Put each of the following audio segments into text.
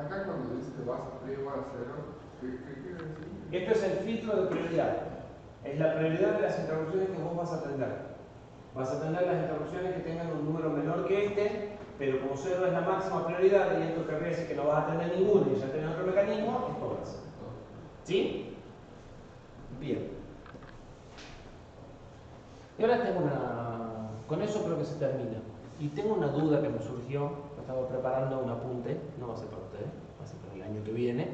Acá cuando dice que vas a priorizar a cero, ¿qué quiere decir? Esto es el filtro de prioridad. Es la prioridad de las interrupciones que vos vas a atender. Vas a atender las interrupciones que tengan un número menor que este, pero como 0 es la máxima prioridad, y esto querría decir que no vas a atender ninguno y ya tenés otro mecanismo, es todas. ¿Sí? Bien. Y ahora tengo una... Con eso creo que se termina. Y tengo una duda que me surgió. Estaba preparando un apunte. No va a ser para ustedes, va a ser para el año que viene.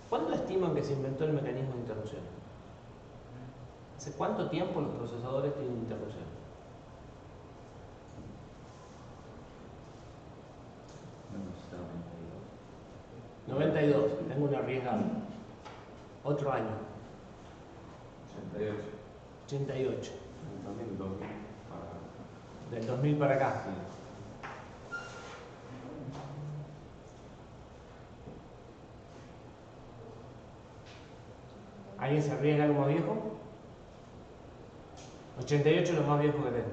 ¿Cuándo estiman que se inventó el mecanismo de interrupción? ¿Hace cuánto tiempo los procesadores tienen interrupción? 92. Tengo una arriesgada. Otro año. 88. 88. También 2000 para... Del 2000 para acá. Sí. ¿Alguien se arriesga algo más viejo? 88 es lo más viejo que tengo.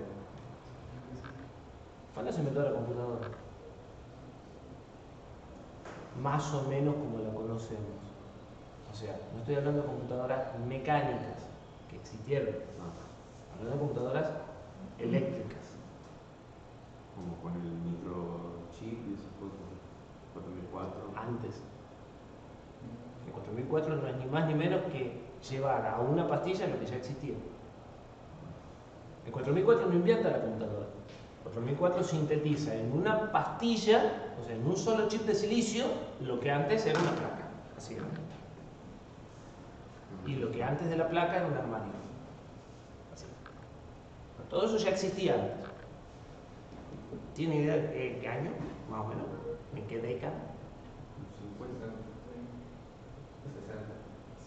¿Cuándo se inventó la computadora? Más o menos como la conocemos. O sea, no estoy hablando de computadoras mecánicas que existieron. No. Hablando de computadoras eléctricas. Como con el microchip y esas cosas. 4004. Antes. El 4004 no es ni más ni menos que llevar a una pastilla lo que ya existía. El 4004 no inventa la computadora. El 4004 sintetiza en una pastilla, o sea, en un solo chip de silicio, lo que antes era una placa, así grande. Y lo que antes de la placa era un armario. Así. Todo eso ya existía antes. ¿Tiene idea de qué año, más o menos? ¿En qué década? 50,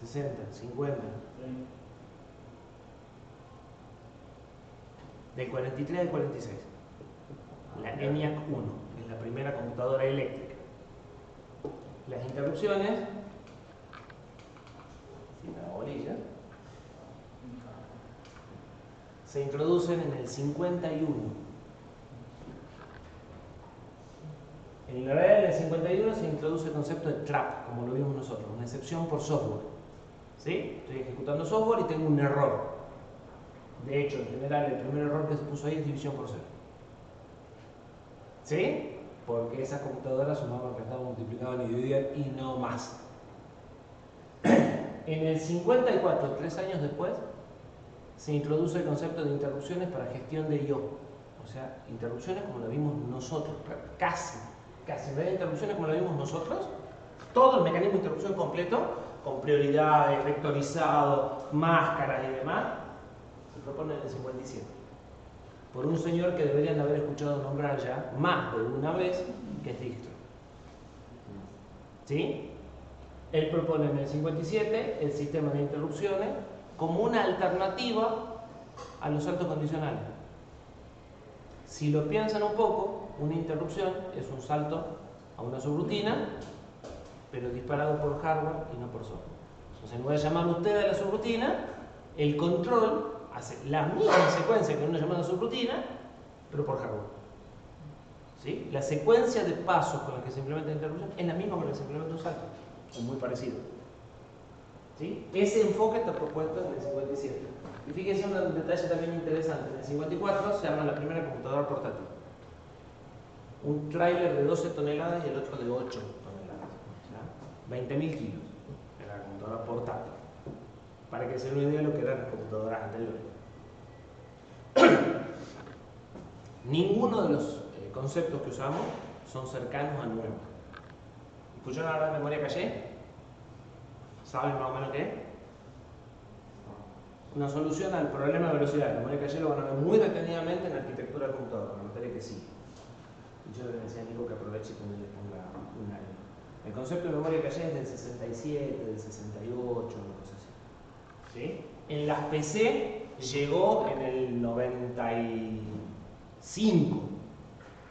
60. 60, 50. Del 43 al 46. La ENIAC 1, que es la primera computadora eléctrica. Las interrupciones, sin la bolilla, se introducen en el 51. En el 51 se introduce el concepto de trap, como lo vimos nosotros, una excepción por software. ¿Sí? Estoy ejecutando software y tengo un error. De hecho, en general, el primer error que se puso ahí es división por cero. ¿Sí? Porque esas computadoras sumaban, restaban, multiplicaban y dividían y no más. En el 54, 3 años después, se introduce el concepto de interrupciones para gestión de I/O. O sea, interrupciones como lo vimos nosotros, casi. En vez de interrupciones como lo vimos nosotros, todo el mecanismo de interrupción completo, con prioridades, vectorizado, máscaras y demás, se propone en el 57. Por un señor que deberían haber escuchado nombrar ya más de una vez, que es Dijkstra. ¿Sí? Él propone en el 57 el sistema de interrupciones como una alternativa a los saltos condicionales. Si lo piensan un poco, una interrupción es un salto a una subrutina, pero disparado por hardware y no por software. Entonces, en vez de llamar usted a la subrutina, el control hace la misma secuencia que una llamada subrutina, pero por hardware. ¿Sí? La secuencia de pasos con la que se implementa la interrupción es la misma con la que se implementa un salto. Es muy parecido. ¿Sí? Ese enfoque está propuesto en el 57. Y fíjense un detalle también interesante. En el 54 se arma la primera computadora portátil. Un tráiler de 12 toneladas y el otro de 8 toneladas. O sea, 20.000 kilos. Era la computadora portátil. Para que se den una idea de lo que eran las computadoras anteriores. Ninguno de los conceptos que usamos son cercanos a nuevo. ¿Escucharon hablar de memoria caché? ¿Saben más o menos qué es? Una solución al problema de velocidad. La memoria caché lo van a ver muy detenidamente en la arquitectura del computador, la materia que sí. Y yo le decía a Nico que aproveche y le ponga un año. El concepto de memoria caché es del 67, del 68, una cosa así. ¿Sí? En las PC llegó en el 95.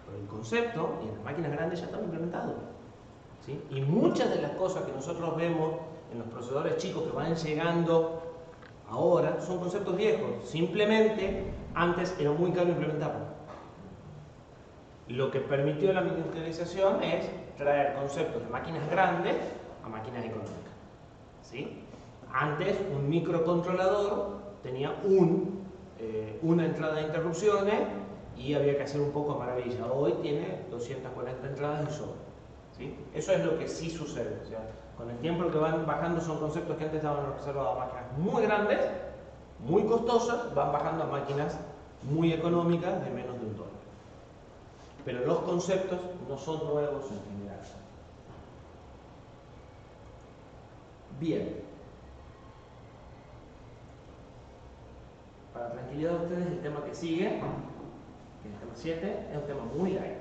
Pero el concepto, y en las máquinas grandes ya estaba implementado. ¿Sí? Y muchas de las cosas que nosotros vemos en los procesadores chicos que van llegando ahora son conceptos viejos. Simplemente antes era muy caro implementarlo. Lo que permitió la miniaturización es traer conceptos de máquinas grandes a máquinas económicas. ¿Sí? Antes, un microcontrolador tenía una entrada de interrupciones y había que hacer un poco maravilla. Hoy tiene 240 entradas y sobra. ¿Sí? Eso es lo que sí sucede. O sea, con el tiempo lo que van bajando son conceptos que antes estaban reservados a máquinas muy grandes, muy costosas, van bajando a máquinas muy económicas de menos de $1. Pero los conceptos no son nuevos en general. Bien. Para tranquilidad de ustedes, el tema que sigue, que es el tema 7, es un tema muy light.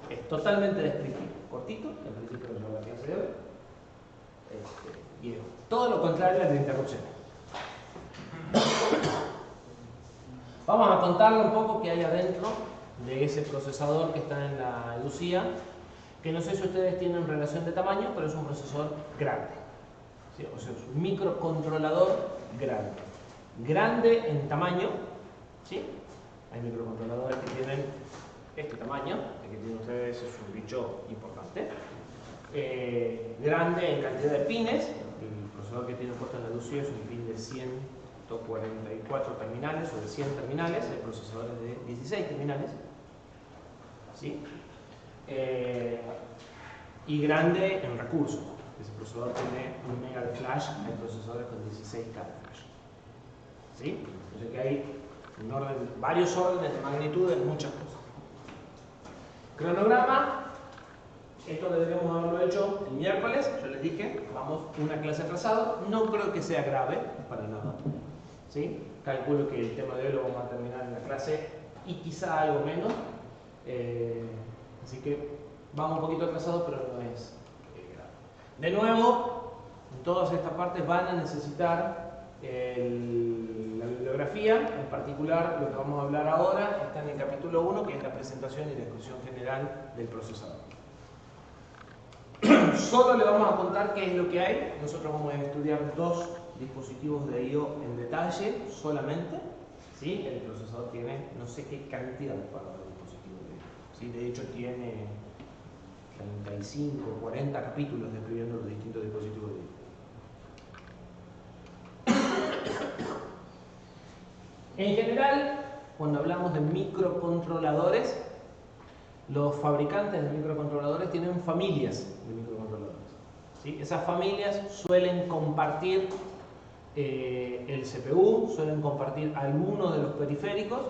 Es totalmente descriptivo, cortito, en principio no lleva la clase de hoy. Y es todo lo contrario a las interrupciones. Vamos a contarle un poco qué hay adentro de ese procesador que está en la Lucía, que no sé si ustedes tienen relación de tamaño, pero es un procesador grande. ¿Sí? O sea, es un microcontrolador grande. Grande en tamaño, ¿sí? Hay microcontroladores que tienen este tamaño, el que tienen ustedes es un bicho importante. Grande en cantidad de pines, el procesador que tiene puesto en la Lucía es un pin de 144 terminales o de 100 terminales, hay procesadores de 16 terminales. ¿Sí? Y grande en recursos. Ese procesador tiene 1 mega de flash, hay procesadores con 16K de flash. ¿Sí? Entonces que hay varios órdenes de magnitud en muchas cosas. Cronograma, esto deberíamos haberlo hecho el miércoles, yo les dije, vamos una clase atrasado, no creo que sea grave, para nada. ¿Sí? Calculo que el tema de hoy lo vamos a terminar en la clase y quizá algo menos. Así que vamos un poquito atrasados, pero no es grave. De nuevo, en todas estas partes van a necesitar la bibliografía, en particular lo que vamos a hablar ahora está en el capítulo 1, que es la presentación y la descripción general del procesador. Solo le vamos a contar qué es lo que hay. Nosotros vamos a estudiar 2 dispositivos de I/O en detalle solamente. ¿Sí? El procesador tiene no sé qué cantidad para los dispositivos de I/O. ¿Sí? De hecho tiene 35 o 40 capítulos describiendo los distintos dispositivos de I/O. En general, cuando hablamos de microcontroladores, los fabricantes de microcontroladores tienen familias de microcontroladores. ¿Sí? Esas familias suelen compartir el CPU, suelen compartir algunos de los periféricos,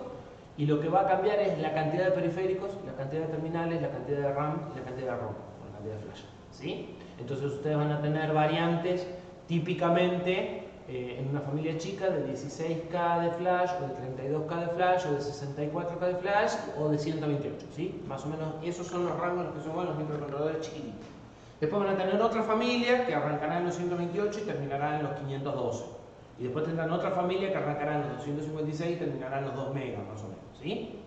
y lo que va a cambiar es la cantidad de periféricos, la cantidad de terminales, la cantidad de RAM y la cantidad de ROM, o la cantidad de flash. ¿Sí? Entonces ustedes van a tener variantes típicamente en una familia chica de 16K de flash, o de 32K de flash, o de 64K de flash, o de 128, ¿sí? Más o menos esos son los rangos en los que se mueven los microcontroladores chiquititos. Después van a tener otra familia que arrancará en los 128 y terminará en los 512. Y después tendrán otra familia que arrancará en los 256 y terminará en los 2 megas, más o menos, ¿sí?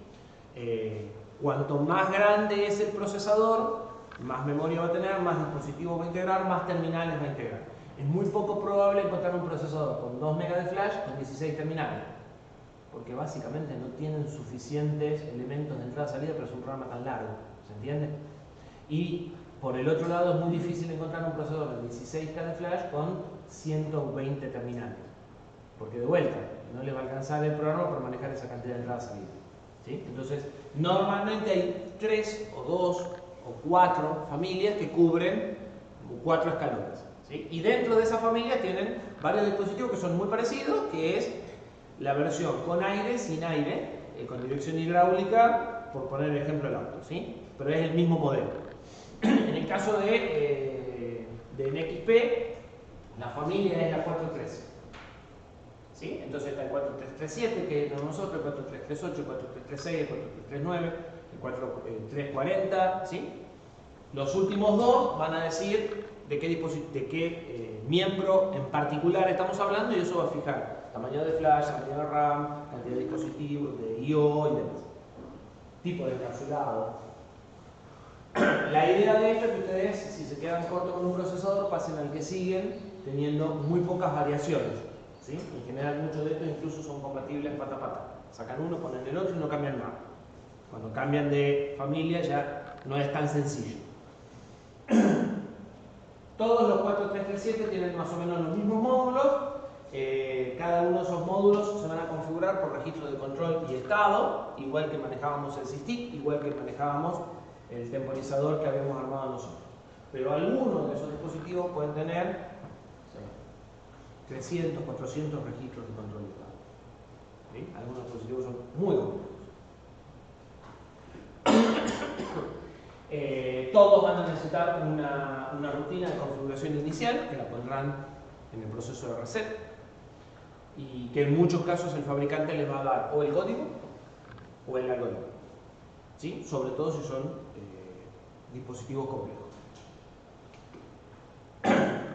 Cuanto más grande es el procesador, más memoria va a tener, más dispositivos va a integrar, más terminales va a integrar. Es muy poco probable encontrar un procesador con 2 megas de flash con 16 terminales, porque básicamente no tienen suficientes elementos de entrada y salida para hacer un programa tan largo, ¿se entiende? Y por el otro lado es muy difícil encontrar un procesador de 16K de flash con 120 terminales, porque de vuelta no le va a alcanzar el programa para manejar esa cantidad de entrada y salida. ¿Sí? Entonces normalmente hay 3 o 2 o 4 familias que cubren 4 escalones. ¿Sí? Y dentro de esa familia tienen varios dispositivos que son muy parecidos, que es la versión con aire, sin aire, con dirección hidráulica, por poner el ejemplo del auto, ¿sí? Pero es el mismo modelo. En el caso de NXP, la familia es la 413. ¿Sí? Entonces está el 4337, que es de nosotros, el 4338, el 4336, el 4339, el 4340, ¿sí? Los últimos dos van a decir de qué miembro en particular estamos hablando, y eso va a fijar tamaño de flash, cantidad de RAM, cantidad de dispositivos, de I/O y demás. Tipo de encapsulado. La idea de esto es que ustedes, si se quedan cortos con un procesador, pasen al que siguen teniendo muy pocas variaciones. ¿Sí? En general muchos de estos incluso son compatibles pata a pata. Sacan uno, ponen el otro y no cambian nada. Cuando cambian de familia ya no es tan sencillo. Todos los 4337 tienen más o menos los mismos módulos. Cada uno de esos módulos se van a configurar por registro de control y estado, igual que manejábamos el SysTick, igual que manejábamos el temporizador que habíamos armado nosotros. Pero algunos de esos dispositivos pueden tener 300, 400 registros de control y estado. ¿Sí? Algunos dispositivos son muy complejos. Todos van a necesitar una rutina de configuración inicial que la pondrán en el proceso de reset y que en muchos casos el fabricante les va a dar o el código o el algoritmo, ¿sí? Sobre todo si son dispositivos complejos.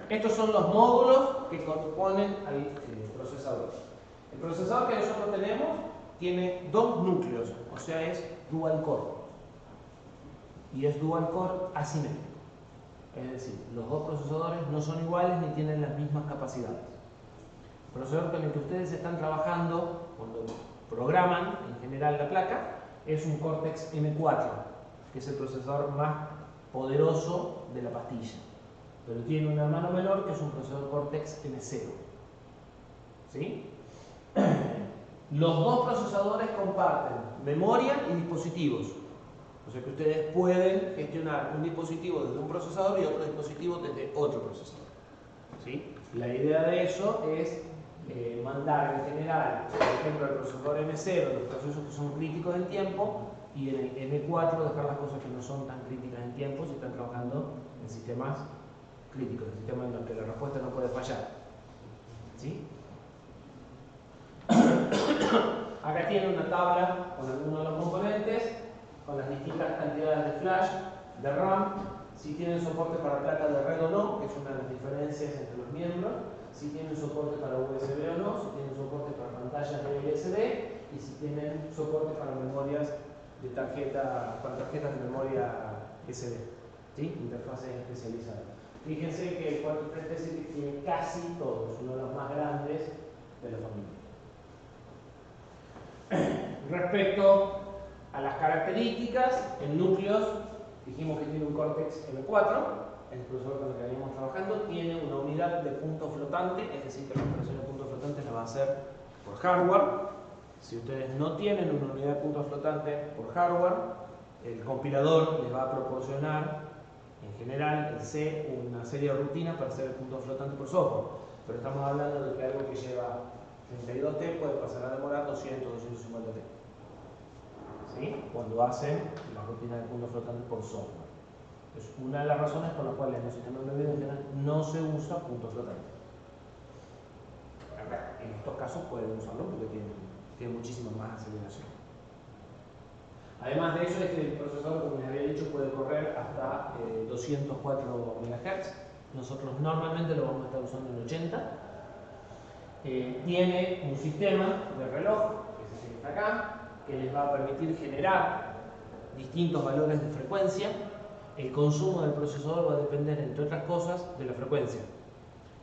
Estos son los módulos que componen al procesador. El procesador que nosotros tenemos tiene dos núcleos, o sea, es dual core. Y es dual core asimétrico. Es decir, los dos procesadores no son iguales ni tienen las mismas capacidades. El procesador con el que ustedes están trabajando cuando programan en general la placa es un Cortex M4, que es el procesador más poderoso de la pastilla. Pero tiene un hermano menor que es un procesador Cortex M0. ¿Sí? Los dos procesadores comparten memoria y dispositivos. O sea que ustedes pueden gestionar un dispositivo desde un procesador y otro dispositivo desde otro procesador. ¿Sí? La idea de eso es mandar en general, por ejemplo, el procesador M0, los procesos que son críticos en tiempo, y en el M4 dejar las cosas que no son tan críticas en tiempo si están trabajando en sistemas críticos, en sistemas en los que la respuesta no puede fallar. ¿Sí? Acá tiene una tabla con algunos de los componentes, con las distintas cantidades de flash, de RAM, si tienen soporte para placas de red o no, que es una de las diferencias entre los miembros, si tienen soporte para USB o no, si tienen soporte para pantallas de LCD y si tienen soporte para memorias de tarjeta, para tarjetas de memoria SD, ¿sí? Interfaces especializadas. Fíjense que el 4337 tiene casi todo, es uno de los más grandes de la familia. Respecto a las características, en núcleos, dijimos que tiene un Cortex M4, el procesador con el que venimos trabajando, tiene una unidad de punto flotante, es decir, que la operación de punto flotante la va a hacer por hardware. Si ustedes no tienen una unidad de punto flotante por hardware, el compilador les va a proporcionar, en general, el C, una serie de rutinas para hacer el punto flotante por software. Pero estamos hablando de que algo que lleva 32T puede pasar a demorar 200, 250T. ¿Sí? Cuando hacen la rutina de punto flotante por software. Es una de las razones por las cuales en los sistemas de video en general no se usa punto flotante. En estos casos pueden usarlo porque tiene muchísima más aceleración. Además de eso, este procesador, como les había dicho, puede correr hasta 204 MHz. Nosotros normalmente lo vamos a estar usando en 80. Tiene un sistema de reloj, que es el que está acá, que les va a permitir generar distintos valores de frecuencia. El consumo del procesador va a depender, entre otras cosas, de la frecuencia.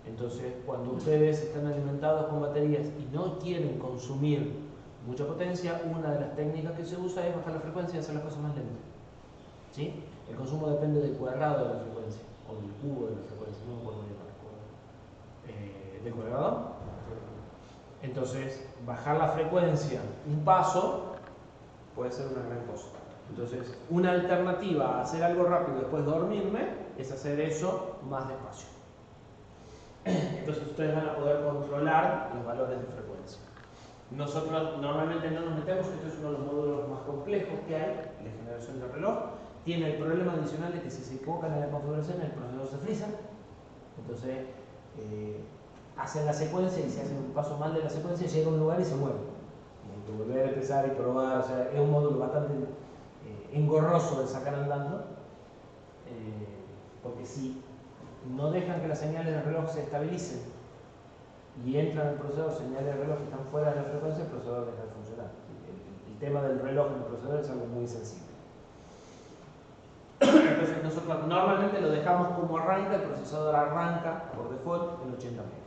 Entonces, cuando ustedes están alimentados con baterías y no quieren consumir mucha potencia, una de las técnicas que se usa es bajar la frecuencia y hacer las cosas más lentas. ¿Sí? El consumo depende del cuadrado de la frecuencia, o del cubo de la frecuencia, no me acuerdo bien, del cuadrado. Entonces, bajar la frecuencia un paso puede ser una gran cosa. Entonces, una alternativa a hacer algo rápido después de dormirme es hacer eso más despacio. Entonces, ustedes van a poder controlar los valores de frecuencia. Nosotros normalmente no nos metemos, esto es uno de los módulos más complejos que hay, la generación de reloj. Tiene el problema adicional de que si se equivocan en la configuración, el procesador se frisa. Entonces, hacen la secuencia y si hacen un paso mal de la secuencia, llega a un lugar y se muere. Hay que volver a empezar y probar, o sea, es un módulo bastante engorroso de sacar andando, porque si no dejan que las señales del reloj se estabilicen y entran al procesador señales del reloj que están fuera de la frecuencia, el procesador deja de funcionar. El tema del reloj en el procesador es algo muy sensible. Entonces nosotros normalmente lo dejamos como arranca, el procesador arranca por default en 80 MHz.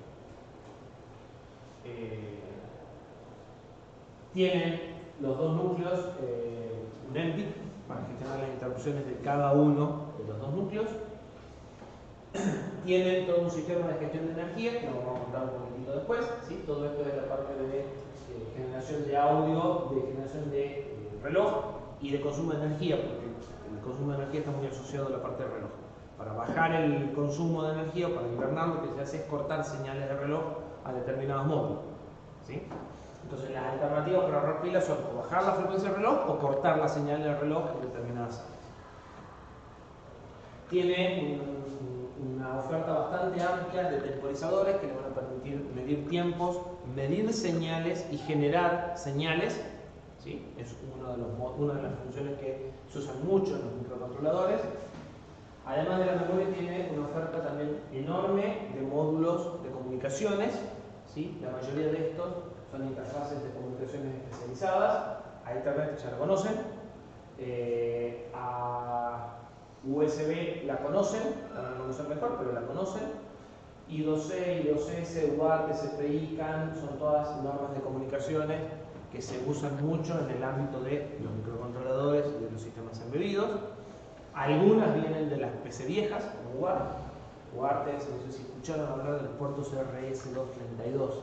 Tienen los dos núcleos un ENVI, para gestionar las interrupciones de cada uno de los dos núcleos. Tienen todo un sistema de gestión de energía, que lo vamos a contar un poquitito después. ¿Sí? Todo esto es la parte de generación de audio, de generación de reloj y de consumo de energía, porque el consumo de energía está muy asociado a la parte del reloj. Para bajar el consumo de energía o para invernar, lo que se hace es cortar señales de reloj a determinados módulos. ¿Sí? Entonces las alternativas para ahorrar pilas son o bajar la frecuencia del reloj o cortar la señal del reloj en determinadas áreas. Tiene una oferta bastante amplia de temporizadores que le van a permitir medir tiempos, medir señales y generar señales. ¿Sí? Es una de las funciones que se usan mucho en los microcontroladores. Además de la memoria, tiene una oferta también enorme de módulos de comunicaciones. ¿Sí? La mayoría de estos son interfaces de comunicaciones especializadas. A Internet ya la conocen. A USB la conocen, la van a conocer mejor, pero la conocen. I2C, I2S, UART, SPI, CAN, son todas normas de comunicaciones que se usan mucho en el ámbito de los microcontroladores y de los sistemas embebidos. Algunas vienen de las PC viejas, como UART. UART es, no sé si escucharon hablar del puerto CRS-232,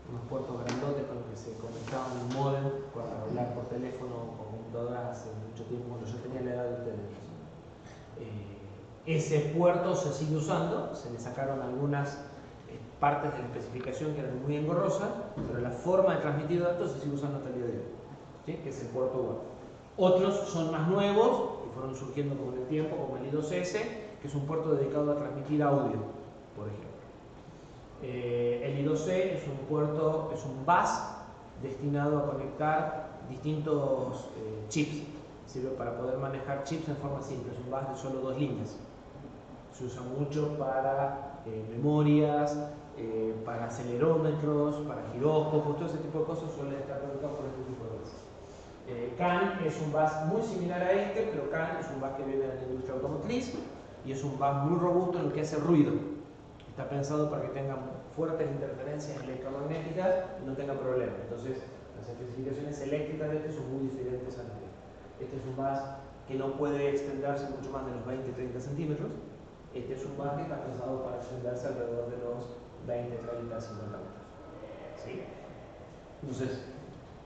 unos puertos grandotes con los que se conectaban un modem para hablar por teléfono o computadoras hace mucho tiempo, cuando yo tenía la edad de ustedes. Ese puerto se sigue usando, se le sacaron algunas partes de la especificación que eran muy engorrosas, pero la forma de transmitir datos se sigue usando hasta el día de hoy, ¿sí? Que es el puerto UART. Otros son más nuevos y fueron surgiendo con el tiempo, como el I2S, que es un puerto dedicado a transmitir audio, por ejemplo. El I2C es un puerto, es un bus destinado a conectar distintos chips. Sirve para poder manejar chips en forma simple, es un bus de solo 2 líneas. Se usa mucho para memorias, para acelerómetros, para giróscopos, todo ese tipo de cosas suelen estar conectados por este tipo de buses. CAN es un bus muy similar a este, pero CAN es un bus que viene de la industria automotriz y es un bus muy robusto en el que hace ruido. Está pensado para que tenga fuertes interferencias electromagnéticas y no tenga problemas. Entonces, las especificaciones eléctricas de este son muy diferentes a las de este. Este es un bus que no puede extenderse mucho más de los 20-30 centímetros. Este es un bus que está pensado para extenderse alrededor de los 20, 30, 50 metros. ¿Sí? Entonces,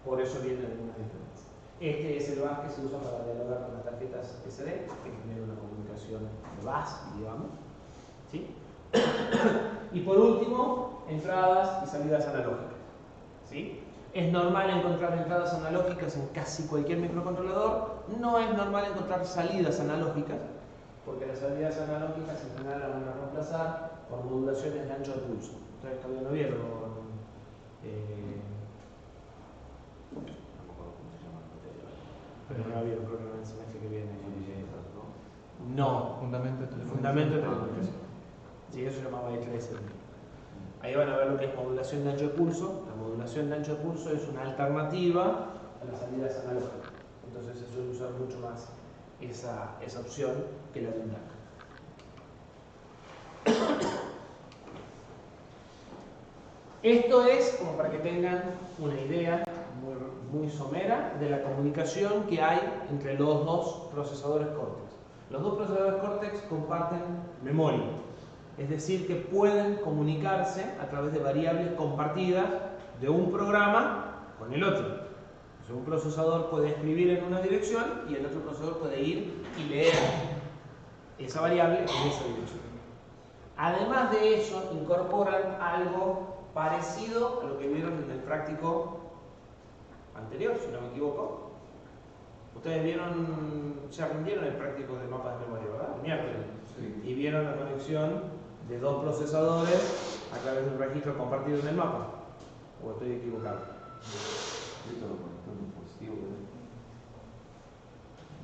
por eso vienen algunas diferencias. Este es el bus que se usa para dialogar con las tarjetas SD, que genera una comunicación de bus, digamos. ¿Sí? Y por último, entradas y salidas analógicas. ¿Sí? Es normal encontrar entradas analógicas en casi cualquier microcontrolador. No es normal encontrar salidas analógicas, porque las salidas analógicas en general las van a reemplazar por modulaciones de ancho de pulso. Ustedes todavía no vieron. Pero no vieron, creo que en el semestre que viene. No, Fundamento de telecomunicación. Sí, eso se llamaba I3. Ahí van a ver lo que es modulación de ancho de pulso. La modulación de ancho de pulso es una alternativa a las salidas analógicas. Entonces se suele usar mucho más esa opción que la de un DAC. Esto es como para que tengan una idea muy somera de la comunicación que hay entre los dos procesadores Cortex. Los dos procesadores Cortex comparten memoria. Es decir, que pueden comunicarse a través de variables compartidas de un programa con el otro. O sea, un procesador puede escribir en una dirección y el otro procesador puede ir y leer esa variable en esa dirección. Además de eso, incorporan algo parecido a lo que vieron en el práctico anterior, si no me equivoco. Ustedes ya rindieron el práctico de mapas de memoria, ¿verdad? El miércoles. Sí. Y vieron la conexión de dos procesadores a través de un registro compartido en el mapa. ¿O estoy equivocado? Esto lo conectó un dispositivo.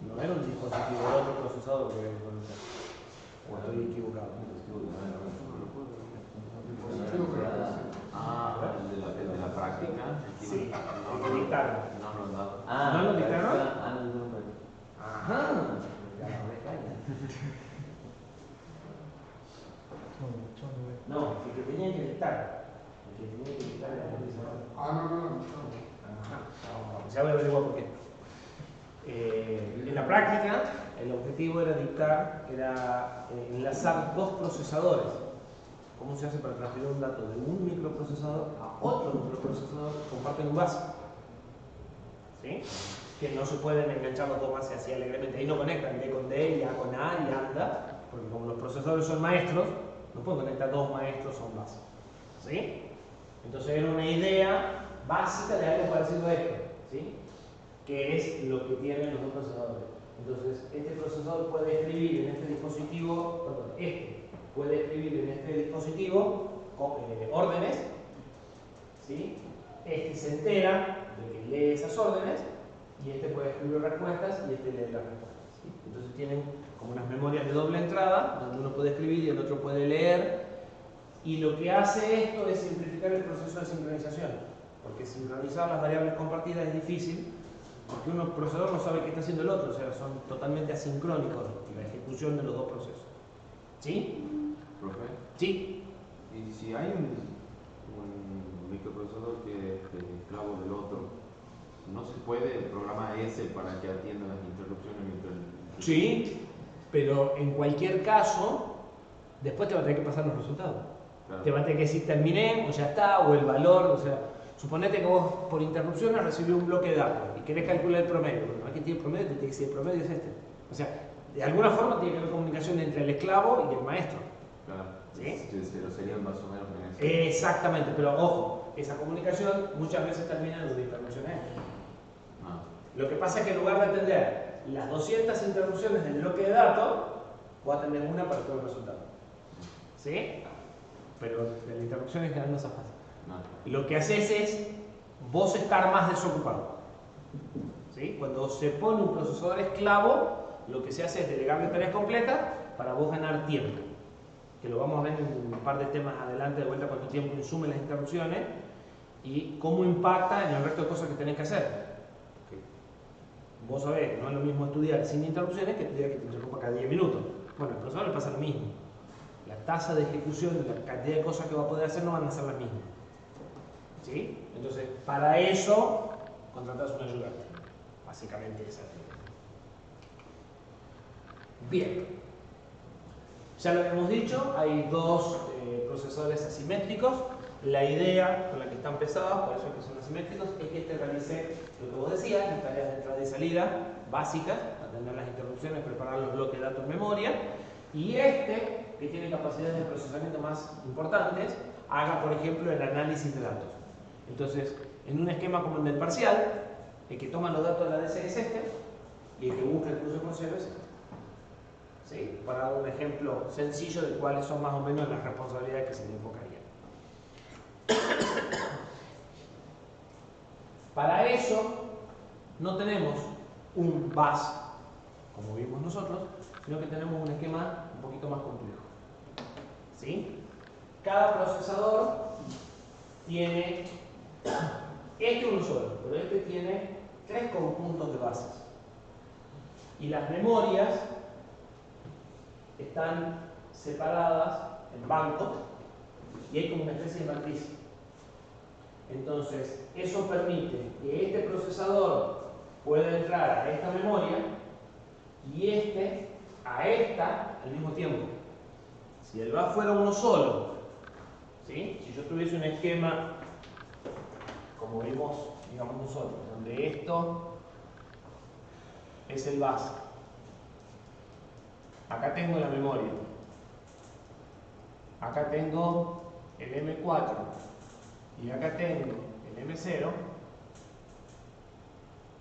No era un dispositivo, era otro procesador que había que conectar. ¿O estoy equivocado? El de la práctica. Sí, el que dictaron. No, ¿No lo dictaron? no. Ajá. Ya no me caña. No, el que tenía que dictar. El que tenía que dictar era el procesador. No. Ajá. Ya voy a averiguar por qué. En la práctica, el objetivo era enlazar dos procesadores. ¿Cómo se hace para transferir un dato de un microprocesador a otro microprocesador que comparten un base? ¿Sí? Que no se pueden enganchar los dos bases así alegremente. Ahí no conectan D con D y A con A y anda, porque como los procesadores son maestros, no pueden conectar dos maestros a un base. ¿Sí? Entonces era una idea básica de algo parecido a esto. ¿Sí? Que es lo que tienen los dos procesadores. Entonces, este procesador puede escribir en este dispositivo, perdón, puede escribir en este dispositivo órdenes, ¿sí? Este se entera de que lee esas órdenes y este puede escribir respuestas y este lee las respuestas, ¿sí? Entonces tienen como unas memorias de doble entrada donde uno puede escribir y el otro puede leer, y lo que hace esto es simplificar el proceso de sincronización, porque sincronizar las variables compartidas es difícil porque un procesador no sabe qué está haciendo el otro, o sea, son totalmente asincrónicos la ejecución de los dos procesos. ¿Sí? ¿Profe? Sí. Y si hay un microprocesador que es esclavo del otro, ¿no se puede programar ese para que atienda las interrupciones mientras el... Sí, pero en cualquier caso, después te va a tener que pasar los resultados. Claro. Te va a tener que decir terminé, o ya está, o el valor, o sea, suponete que vos por interrupciones recibís un bloque de datos y querés calcular el promedio. Bueno, aquí tiene el promedio, te tiene que decir el promedio es este. O sea, de alguna forma tiene que haber comunicación entre el esclavo y el maestro. Claro. ¿Sí? Pero serían más o menos en eso. Exactamente, pero ojo, esa comunicación muchas veces termina en una interrupción. Lo que pasa es que en lugar de atender las 200 interrupciones del bloque de datos, voy a atender una para todo el resultado. ¿Sí? Pero de la interrupción en general no se hace. Lo que haces es vos estar más desocupado. ¿Sí? Cuando se pone un procesador esclavo, lo que se hace es delegarle tareas completas para vos ganar tiempo. Que lo vamos a ver en un par de temas adelante, de vuelta cuánto tiempo insumen las interrupciones y cómo impacta en el resto de cosas que tenés que hacer. Porque vos sabés, no es lo mismo estudiar sin interrupciones que estudiar que te interrumpa cada 10 minutos. Bueno, al profesor le pasa lo mismo. La tasa de ejecución y la cantidad de cosas que va a poder hacer no van a ser las mismas. ¿Sí? Entonces, para eso, contratás un ayudante. Básicamente esa es la idea. Bien. Ya lo hemos dicho, hay dos procesadores asimétricos. La idea con la que están pesados, por eso es que son asimétricos, es que este realice lo que vos decías, las tareas de entrada y salida básicas, atender las interrupciones, preparar los bloques de datos en memoria, y este, que tiene capacidades de procesamiento más importantes, haga, por ejemplo, el análisis de datos. Entonces, en un esquema como el del parcial, el que toma los datos de la DC es este, y el que busca el cruce con cero es este. ¿Sí? Para dar un ejemplo sencillo de cuáles son más o menos las responsabilidades que se le enfocarían. Para eso no tenemos un bus como vimos nosotros, sino que tenemos un esquema un poquito más complejo. ¿Sí? Cada procesador tiene uno solo, pero este tiene 3 conjuntos de bases. Y las memorias están separadas en bancos y hay como una especie de matriz. Entonces, eso permite que este procesador pueda entrar a esta memoria y este a esta al mismo tiempo. Si el bus fuera uno solo, ¿sí? Si yo tuviese un esquema como vimos, digamos nosotros, donde esto es el bus, acá tengo la memoria, acá tengo el M4 y acá tengo el M0,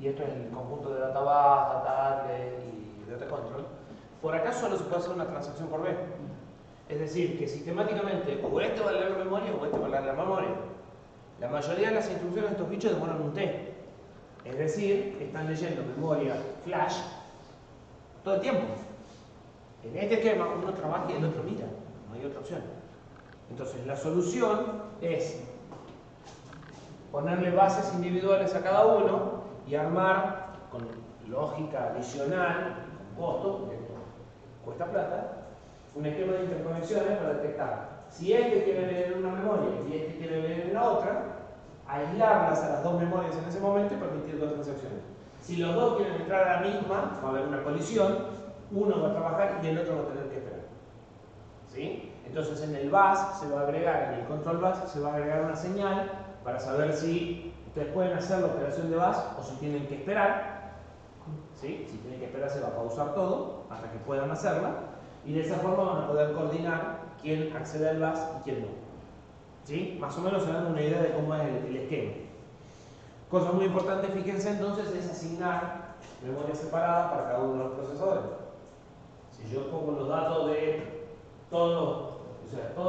y esto es el conjunto de database, data y data control. Por acá solo se puede hacer una transacción por B. Es decir, que sistemáticamente o este va a leer la memoria o este va a leer la memoria. La mayoría de las instrucciones de estos bichos demoran un T. Es decir, que están leyendo memoria flash todo el tiempo. En este esquema uno trabaja y el otro mira, no hay otra opción. Entonces la solución es ponerle bases individuales a cada uno y armar con lógica adicional, con costo, porque esto cuesta plata, un esquema de interconexiones para detectar si este quiere leer en una memoria y este quiere leer en la otra, aislarlas a las dos memorias en ese momento y permitir dos transacciones. Si los dos quieren entrar a la misma, va a haber una colisión, uno va a trabajar y el otro va a tener que esperar. ¿Sí? Entonces en el bus se va a agregar, en el control bus se va a agregar una señal para saber si ustedes pueden hacer la operación de bus o si tienen que esperar. ¿Sí? Si tienen que esperar se va a pausar todo hasta que puedan hacerla y de esa forma van a poder coordinar quién accede al bus y quién no. ¿Sí? Más o menos se dan una idea de cómo es el esquema. Cosa muy importante, fíjense entonces, es asignar memoria separada para cada uno de los procesadores. Si yo pongo los datos de todos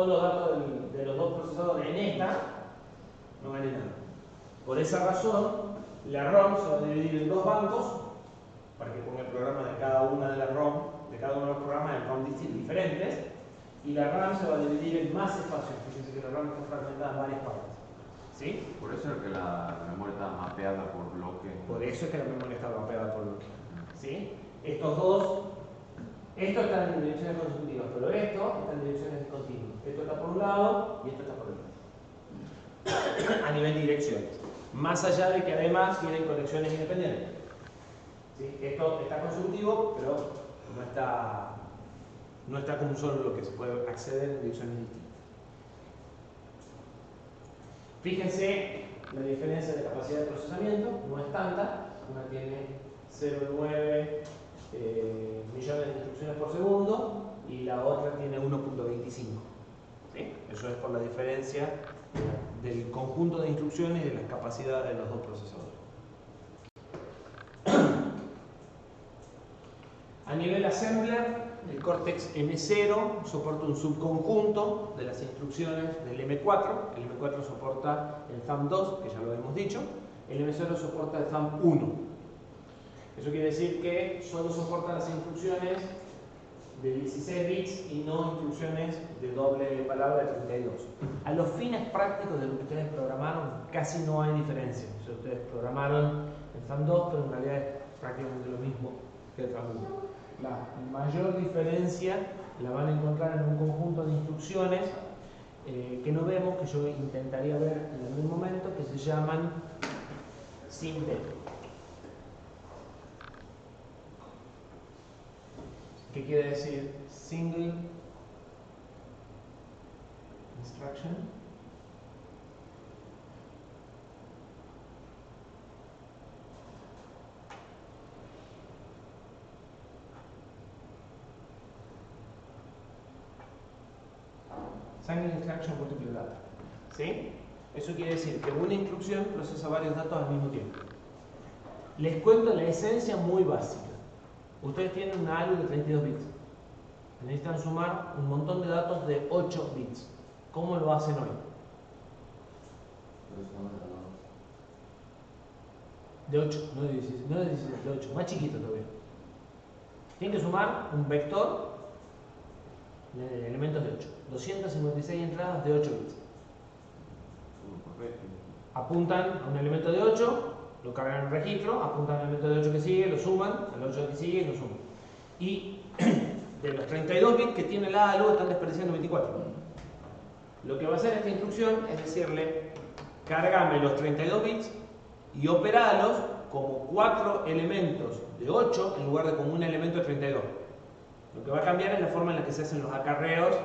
los datos de los dos procesadores en esta, no vale nada. Por esa razón, la ROM se va a dividir en dos bancos para que ponga el programa de cada una de las ROM, de cada uno de los programas en ROM diferentes, y la RAM se va a dividir en más espacios. Fíjense que la RAM está fragmentada en varias partes. ¿Sí? Por eso es que la memoria está mapeada por bloque. Por eso es que la memoria está mapeada por bloque. ¿Sí? Estos dos, esto está en direcciones consecutivas, pero esto está en direcciones discontinuas. Esto está por un lado y esto está por el otro. A nivel de direcciones. Más allá de que además tienen conexiones independientes. ¿Sí? Esto está consecutivo, pero no está como un solo bloque, se puede acceder en direcciones distintas. Fíjense la diferencia de capacidad de procesamiento, no es tanta, una tiene 0,9 millones de instrucciones por segundo y la otra tiene 1.25. ¿Sí? Eso es por la diferencia del conjunto de instrucciones y de las capacidades de los dos procesadores. A nivel assembler, el Cortex M0 soporta un subconjunto de las instrucciones del M4. El M4 soporta el thumb2, que ya lo hemos dicho. El M0 soporta el thumb1. Eso quiere decir que solo soporta las instrucciones de 16 bits y no instrucciones de doble palabra de 32. A los fines prácticos de lo que ustedes programaron, casi no hay diferencia. O sea, ustedes programaron el thumb2, pero en realidad es prácticamente lo mismo que el thumb1. La mayor diferencia la van a encontrar en un conjunto de instrucciones que no vemos, que yo intentaría ver en algún momento, que se llaman SIMD. ¿Qué quiere decir? Single Instruction. Single Instruction Multiple Data. ¿Sí? Eso quiere decir que una instrucción procesa varios datos al mismo tiempo. Les cuento la esencia muy básica. Ustedes tienen una ALU de 32 bits. Necesitan sumar un montón de datos de 8 bits. ¿Cómo lo hacen hoy? De 8, no de 16, no de 16, de 8, más chiquito todavía. Tienen que sumar un vector de elementos de 8. 256 entradas de 8 bits. Apuntan a un elemento de 8, lo cargan en el registro, apuntan al elemento de 8 que sigue, lo suman, al 8 que sigue y lo suman. Y de los 32 bits que tiene la ALU están desperdiciando 24. Lo que va a hacer esta instrucción es decirle, cárgame los 32 bits y operalos como 4 elementos de 8 en lugar de como un elemento de 32. Lo que va a cambiar es la forma en la que se hacen los acarreos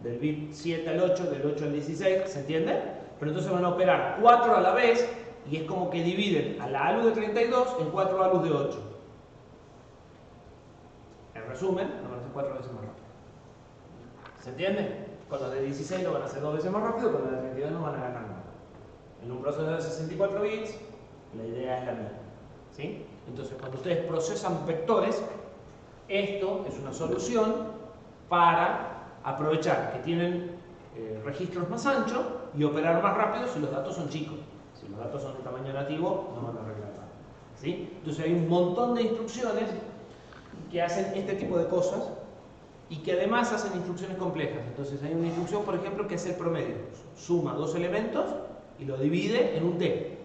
del bit 7 al 8, del 8 al 16, ¿se entiende? Pero entonces van a operar 4 a la vez y es como que dividen a la ALU de 32 en 4 ALUs de 8. En resumen, lo van a hacer 4 veces más rápido. ¿Se entiende? Con los de 16 lo van a hacer 2 veces más rápido, con los de 32 no van a ganar nada. En un procesador de 64 bits, la idea es la misma. ¿Sí? Entonces, cuando ustedes procesan vectores, esto es una solución para aprovechar que tienen registros más anchos y operar más rápido si los datos son chicos. Si los datos son de tamaño nativo, no van a arreglar nada. ¿Sí? Entonces hay un montón de instrucciones que hacen este tipo de cosas y que además hacen instrucciones complejas. Entonces hay una instrucción, por ejemplo, que es el promedio. Suma dos elementos y lo divide en un t.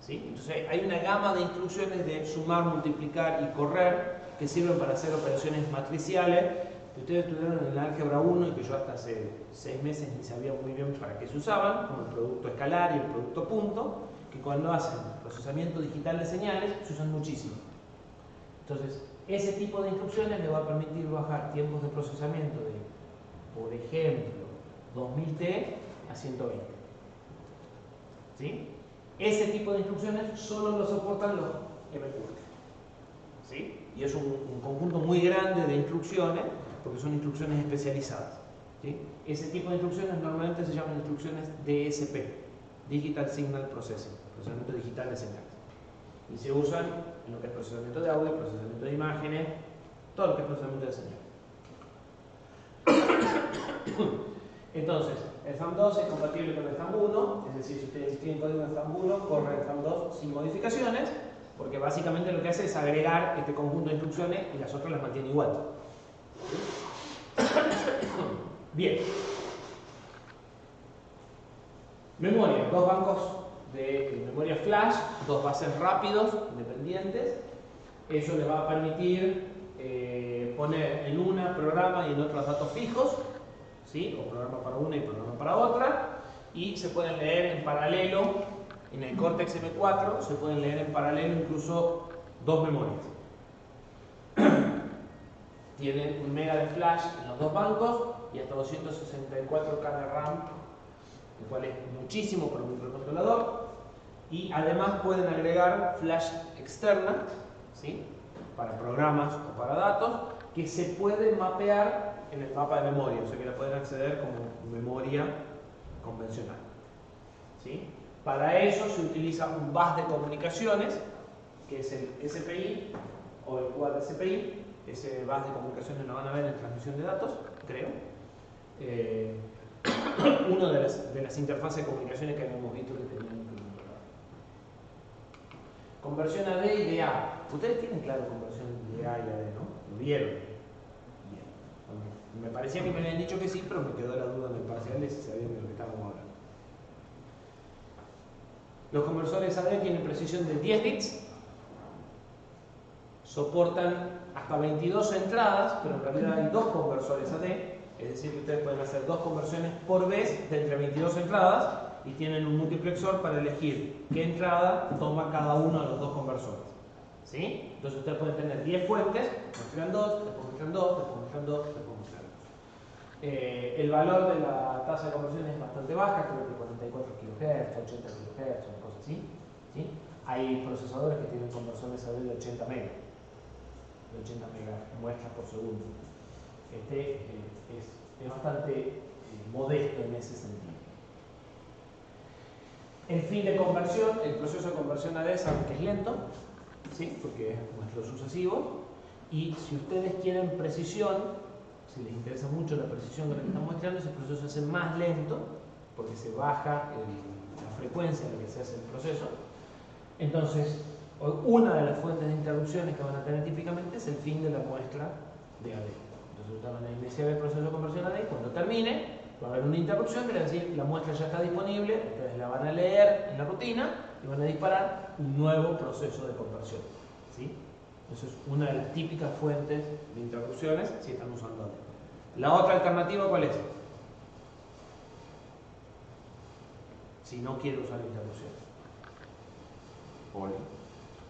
¿Sí? Entonces hay una gama de instrucciones de sumar, multiplicar y correr que sirven para hacer operaciones matriciales que ustedes estudiaron en el álgebra 1 y que yo hasta hace 6 meses ni sabía muy bien para qué se usaban, como el producto escalar y el producto punto, que cuando hacen procesamiento digital de señales se usan muchísimo. Entonces, ese tipo de instrucciones le va a permitir bajar tiempos de procesamiento de, por ejemplo, 2000T a 120. ¿Sí? Ese tipo de instrucciones solo lo soportan los MQTT. ¿Sí? Y es un conjunto muy grande de instrucciones porque son instrucciones especializadas. ¿Sí? Ese tipo de instrucciones normalmente se llaman instrucciones DSP, Digital Signal Processing, procesamiento digital de señales. Y se usan en lo que es procesamiento de audio, procesamiento de imágenes, todo lo que es procesamiento de señales. Entonces, el FAM2 es compatible con el FAM1, es decir, si ustedes escriben código en FAM1, corre el FAM2 sin modificaciones, porque básicamente lo que hace es agregar este conjunto de instrucciones y las otras las mantiene igual. Bien. Memoria, dos bancos de memoria flash, dos bases rápidos, independientes. Eso les va a permitir poner en una programa y en otros datos fijos, ¿sí? O programa para una y programa para otra, y se pueden leer en paralelo. En el Cortex M4 se pueden leer en paralelo incluso dos memorias. Tienen 1 mega de flash en los dos bancos y hasta 264K de RAM, el cual es muchísimo para un microcontrolador. Y además pueden agregar flash externa, ¿sí? Para programas o para datos, que se puede mapear en el mapa de memoria, o sea que la pueden acceder como memoria convencional, ¿sí? Para eso se utiliza un bus de comunicaciones, que es el SPI o el Quad SPI. Ese bus de comunicaciones lo van a ver en transmisión de datos, creo. Una de las interfaces de comunicaciones que habíamos visto que tenían implementado. Conversión AD y DA. Ustedes tienen claro conversión de A y AD, ¿no? ¿Lo vieron? Bien. Me parecía que me habían dicho que sí, pero me quedó la duda en el parcial de si sabían de lo que estábamos hablando. Los conversores AD tienen precisión de 10 bits, soportan hasta 22 entradas, pero en realidad hay dos conversores AD, es decir, que ustedes pueden hacer dos conversiones por vez de entre 22 entradas y tienen un multiplexor para elegir qué entrada toma cada uno de los dos conversores. ¿Sí? Entonces ustedes pueden tener 10 fuentes, muestran 2, después muestran 2, después muestran 2, después muestran 2. El valor de la tasa de conversión es bastante baja, creo que 44 kHz, 80 kHz, una cosa así. ¿Sí? Hay procesadores que tienen conversores AD de 80 MB, de 80 MB muestras por segundo. Este es bastante modesto en ese sentido. El fin de conversión, el proceso de conversión AD saben que es lento, ¿sí? Porque es muestro sucesivo. Y si ustedes quieren precisión, si les interesa mucho la precisión de lo que están muestrando, ese proceso se hace más lento porque se baja la frecuencia en la que se hace el proceso. Entonces, una de las fuentes de interrupciones que van a tener típicamente es el fin de la muestra de AD. Entonces, ustedes van a iniciar el proceso de conversión AD y cuando termine, va a haber una interrupción que le va a decir la muestra ya está disponible, ustedes la van a leer en la rutina y van a disparar un nuevo proceso de conversión. ¿Sí? Eso es una de las típicas fuentes de interrupciones si están usando AD. La otra alternativa, ¿cuál es? Si no quiere usar interrupciones.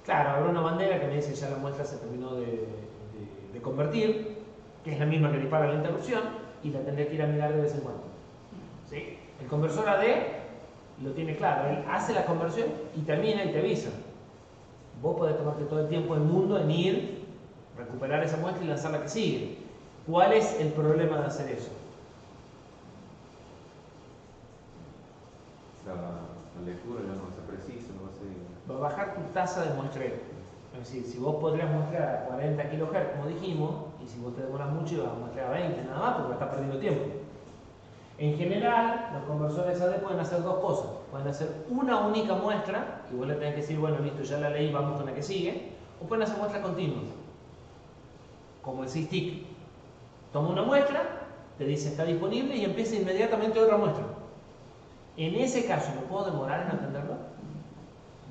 Claro, habrá una bandera que me dice ya la muestra se terminó de convertir, que es la misma que dispara la interrupción, y la tendré que ir a mirar de vez en cuando. ¿Sí? El conversor AD lo tiene claro, él hace la conversión y termina y te avisa. Vos podés tomarte todo el tiempo del mundo en ir, recuperar esa muestra y lanzar la que sigue. ¿Cuál es el problema de hacer eso? La lectura ya no va a ser precisa, no va a ser... Va a bajar tu tasa de muestreo. Es decir, si vos podrías muestrear a 40 kHz, como dijimos, y si vos te demoras mucho, vas a muestrear a 20 nada más, porque estás perdiendo tiempo. En general, los conversores AD pueden hacer dos cosas. Pueden hacer una única muestra, y vos le tenés que decir, bueno, listo, ya la leí, vamos con la que sigue. O pueden hacer muestras continuas, como el SysTick. Toma una muestra, te dice está disponible y empieza inmediatamente otra muestra. En ese caso, ¿me puedo demorar en atenderlo?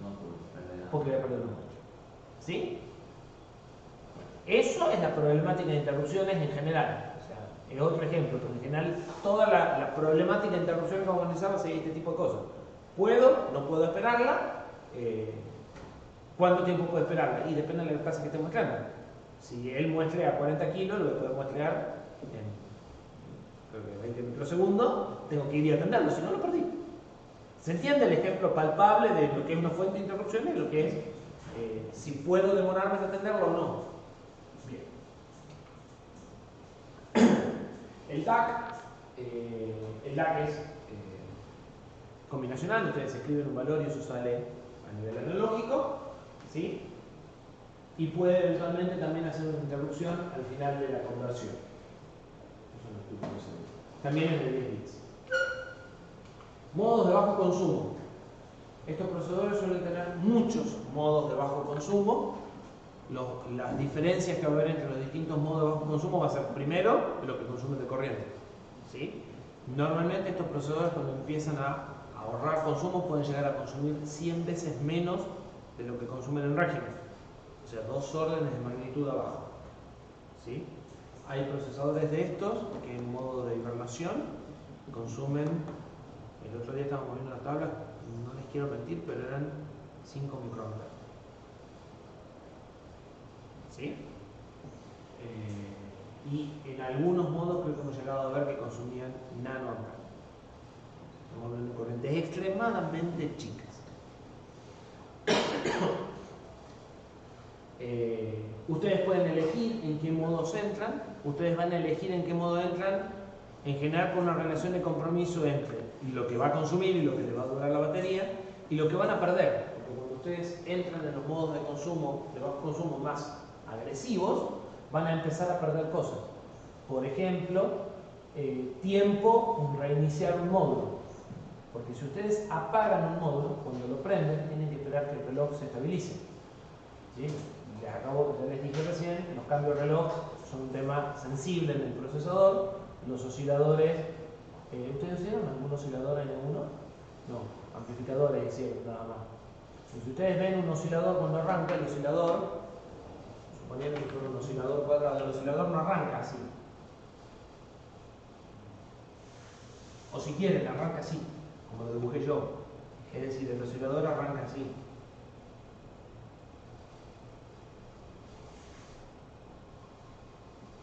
No, porque voy a perder una muestra. ¿Sí? Eso es la problemática de interrupciones en general. O sea, es otro ejemplo, pero en general toda la problemática de interrupciones que vamos a analizar va a seguir este tipo de cosas. ¿Puedo? ¿No puedo esperarla? ¿cuánto tiempo puede esperar? Y depende de la tasa que esté muestrando. Si él muestre a 40 kilos, lo voy a poder muestrear en creo que 20 microsegundos, tengo que ir y atenderlo, si no lo perdí. ¿Se entiende el ejemplo palpable de lo que es una fuente de interrupción y lo que es si puedo demorarme en atenderlo o no? Bien. El DAC es combinacional, ustedes escriben un valor y eso sale a nivel analógico, ¿sí? Y puede eventualmente también hacer una interrupción al final de la conversión. Eso no estoy seguro. También es de 10 bits. Modos de bajo consumo. Estos procesadores suelen tener muchos modos de bajo consumo. Las diferencias que va a haber entre los distintos modos de bajo consumo va a ser primero lo que consumen de corriente, ¿sí? Normalmente estos procesadores, cuando empiezan a ahorrar consumo, pueden llegar a consumir 100 veces menos de lo que consumen en régimen, o sea, 2 órdenes de magnitud abajo, ¿sí? Hay procesadores de estos que en modo de hibernación consumen, el otro día estábamos viendo la tabla, no les quiero mentir, pero eran 5 microamperes, ¿sí? Y en algunos modos creo que hemos llegado a ver que consumían nanoamperes. Estamos hablando de corrientes extremadamente chicas. Ustedes pueden elegir en qué modos entran. Ustedes van a elegir en qué modo entran en general con una relación de compromiso entre lo que va a consumir y lo que le va a durar la batería y lo que van a perder. Porque cuando ustedes entran en los modos de consumo, de bajo consumo más agresivos, van a empezar a perder cosas. Por ejemplo, tiempo en reiniciar un módulo. Porque si ustedes apagan un módulo, cuando lo prenden, tienen que esperar que el reloj se estabilice, ¿sí? Ya les dije recién, los cambios de reloj son un tema sensible en el procesador. Los osciladores, ¿ustedes hicieron algún oscilador en uno? No, amplificadores hicieron nada más. Si ustedes ven un oscilador cuando arranca, el oscilador, suponiendo que fuera un oscilador cuadrado, el oscilador no arranca así. O si quieren, arranca así, como lo dibujé yo. Es decir, el oscilador arranca así.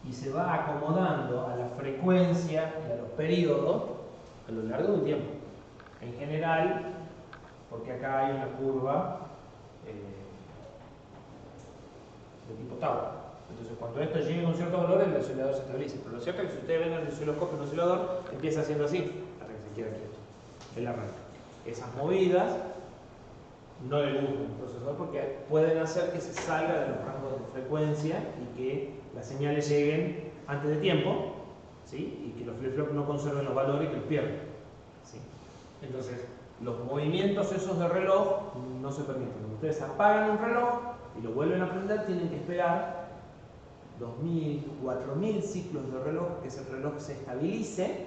Y se va acomodando a la frecuencia y a los periodos a lo largo del tiempo. En general, porque acá hay una curva de tipo tau. Entonces, cuando esto llegue a un cierto valor, el oscilador se estabiliza. Pero lo cierto es que si ustedes ven el osciloscopio, el oscilador empieza haciendo así, hasta que se queda quieto. Él arranca. Esas movidas no le gustan al procesador porque pueden hacer que se salga de los rangos de frecuencia y que las señales lleguen antes de tiempo, ¿sí? Y que los flip-flops no conserven los valores y que los pierdan, ¿sí? Entonces, los movimientos esos de reloj no se permiten. Cuando ustedes apagan un reloj y lo vuelven a prender, tienen que esperar 2000, 4000 ciclos de reloj, que ese reloj se estabilice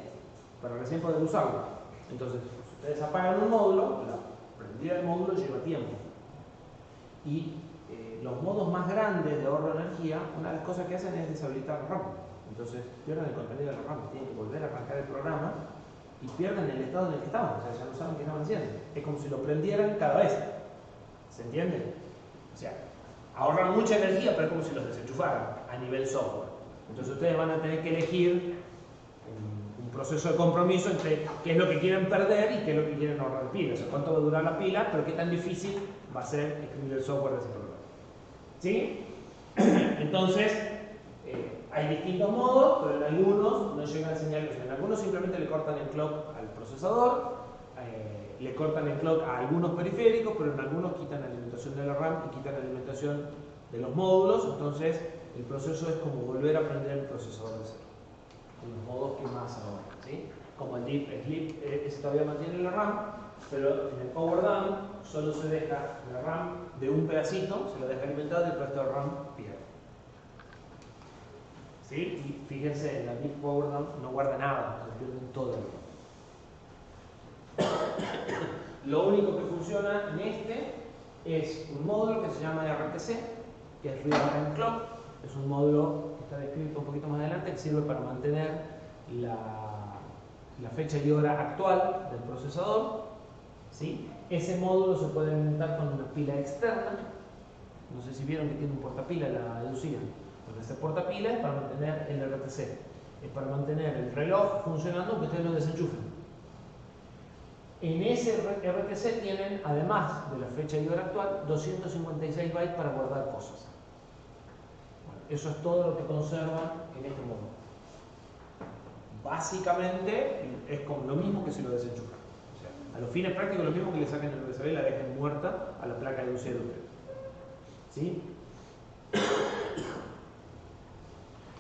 para recién poder usarlo. Entonces, si ustedes apagan un módulo, la prendida del módulo lleva tiempo. Y los modos más grandes de ahorro de energía, una de las cosas que hacen es deshabilitar la RAM. Entonces, pierden el contenido de la RAM, tienen que volver a arrancar el programa y pierden el estado en el que estaban, o sea, ya no saben qué estaban haciendo. Es como si lo prendieran cada vez. ¿Se entiende? O sea, ahorran mucha energía, pero es como si los desenchufaran a nivel software. Entonces ustedes van a tener que elegir un proceso de compromiso entre qué es lo que quieren perder y qué es lo que quieren ahorrar de pila. O sea, cuánto va a durar la pila, pero qué tan difícil va a ser escribir el software de ese programa. ¿Sí? Entonces, hay distintos modos, pero en algunos no llegan a señales. En algunos simplemente le cortan el clock al procesador, le cortan el clock a algunos periféricos, pero en algunos quitan la alimentación de la RAM y quitan la alimentación de los módulos. Entonces, el proceso es como volver a aprender el procesador de cero, en los modos que más ahora, ¿sí? Como el Deep Sleep, ese todavía mantiene la RAM, pero en el Power Down solo se deja la RAM de un pedacito, se lo deja alimentado y el resto de RAM pierde. ¿Sí? Y fíjense, en la Deep Power Down no guarda nada, se pierden todo el RAM. Lo único que funciona en este es un módulo que se llama RTC, que es Real Time Clock. Es un módulo que está descrito un poquito más adelante, que sirve para mantener la fecha y hora actual del procesador, ¿sí? Ese módulo se puede alimentar con una pila externa. No sé si vieron que tiene un portapila la EduSIA. Bueno, ese portapila es para mantener el RTC, es para mantener el reloj funcionando aunque ustedes lo desenchufen. En ese RTC tienen, además de la fecha y hora actual, 256 bytes para guardar cosas. Bueno, eso es todo lo que conservan en este módulo. Básicamente es como lo mismo que si lo desenchufan. O sea, a los fines prácticos lo mismo que le saquen el USB y la dejen muerta a la placa de EduSIA de ustedes. ¿Sí?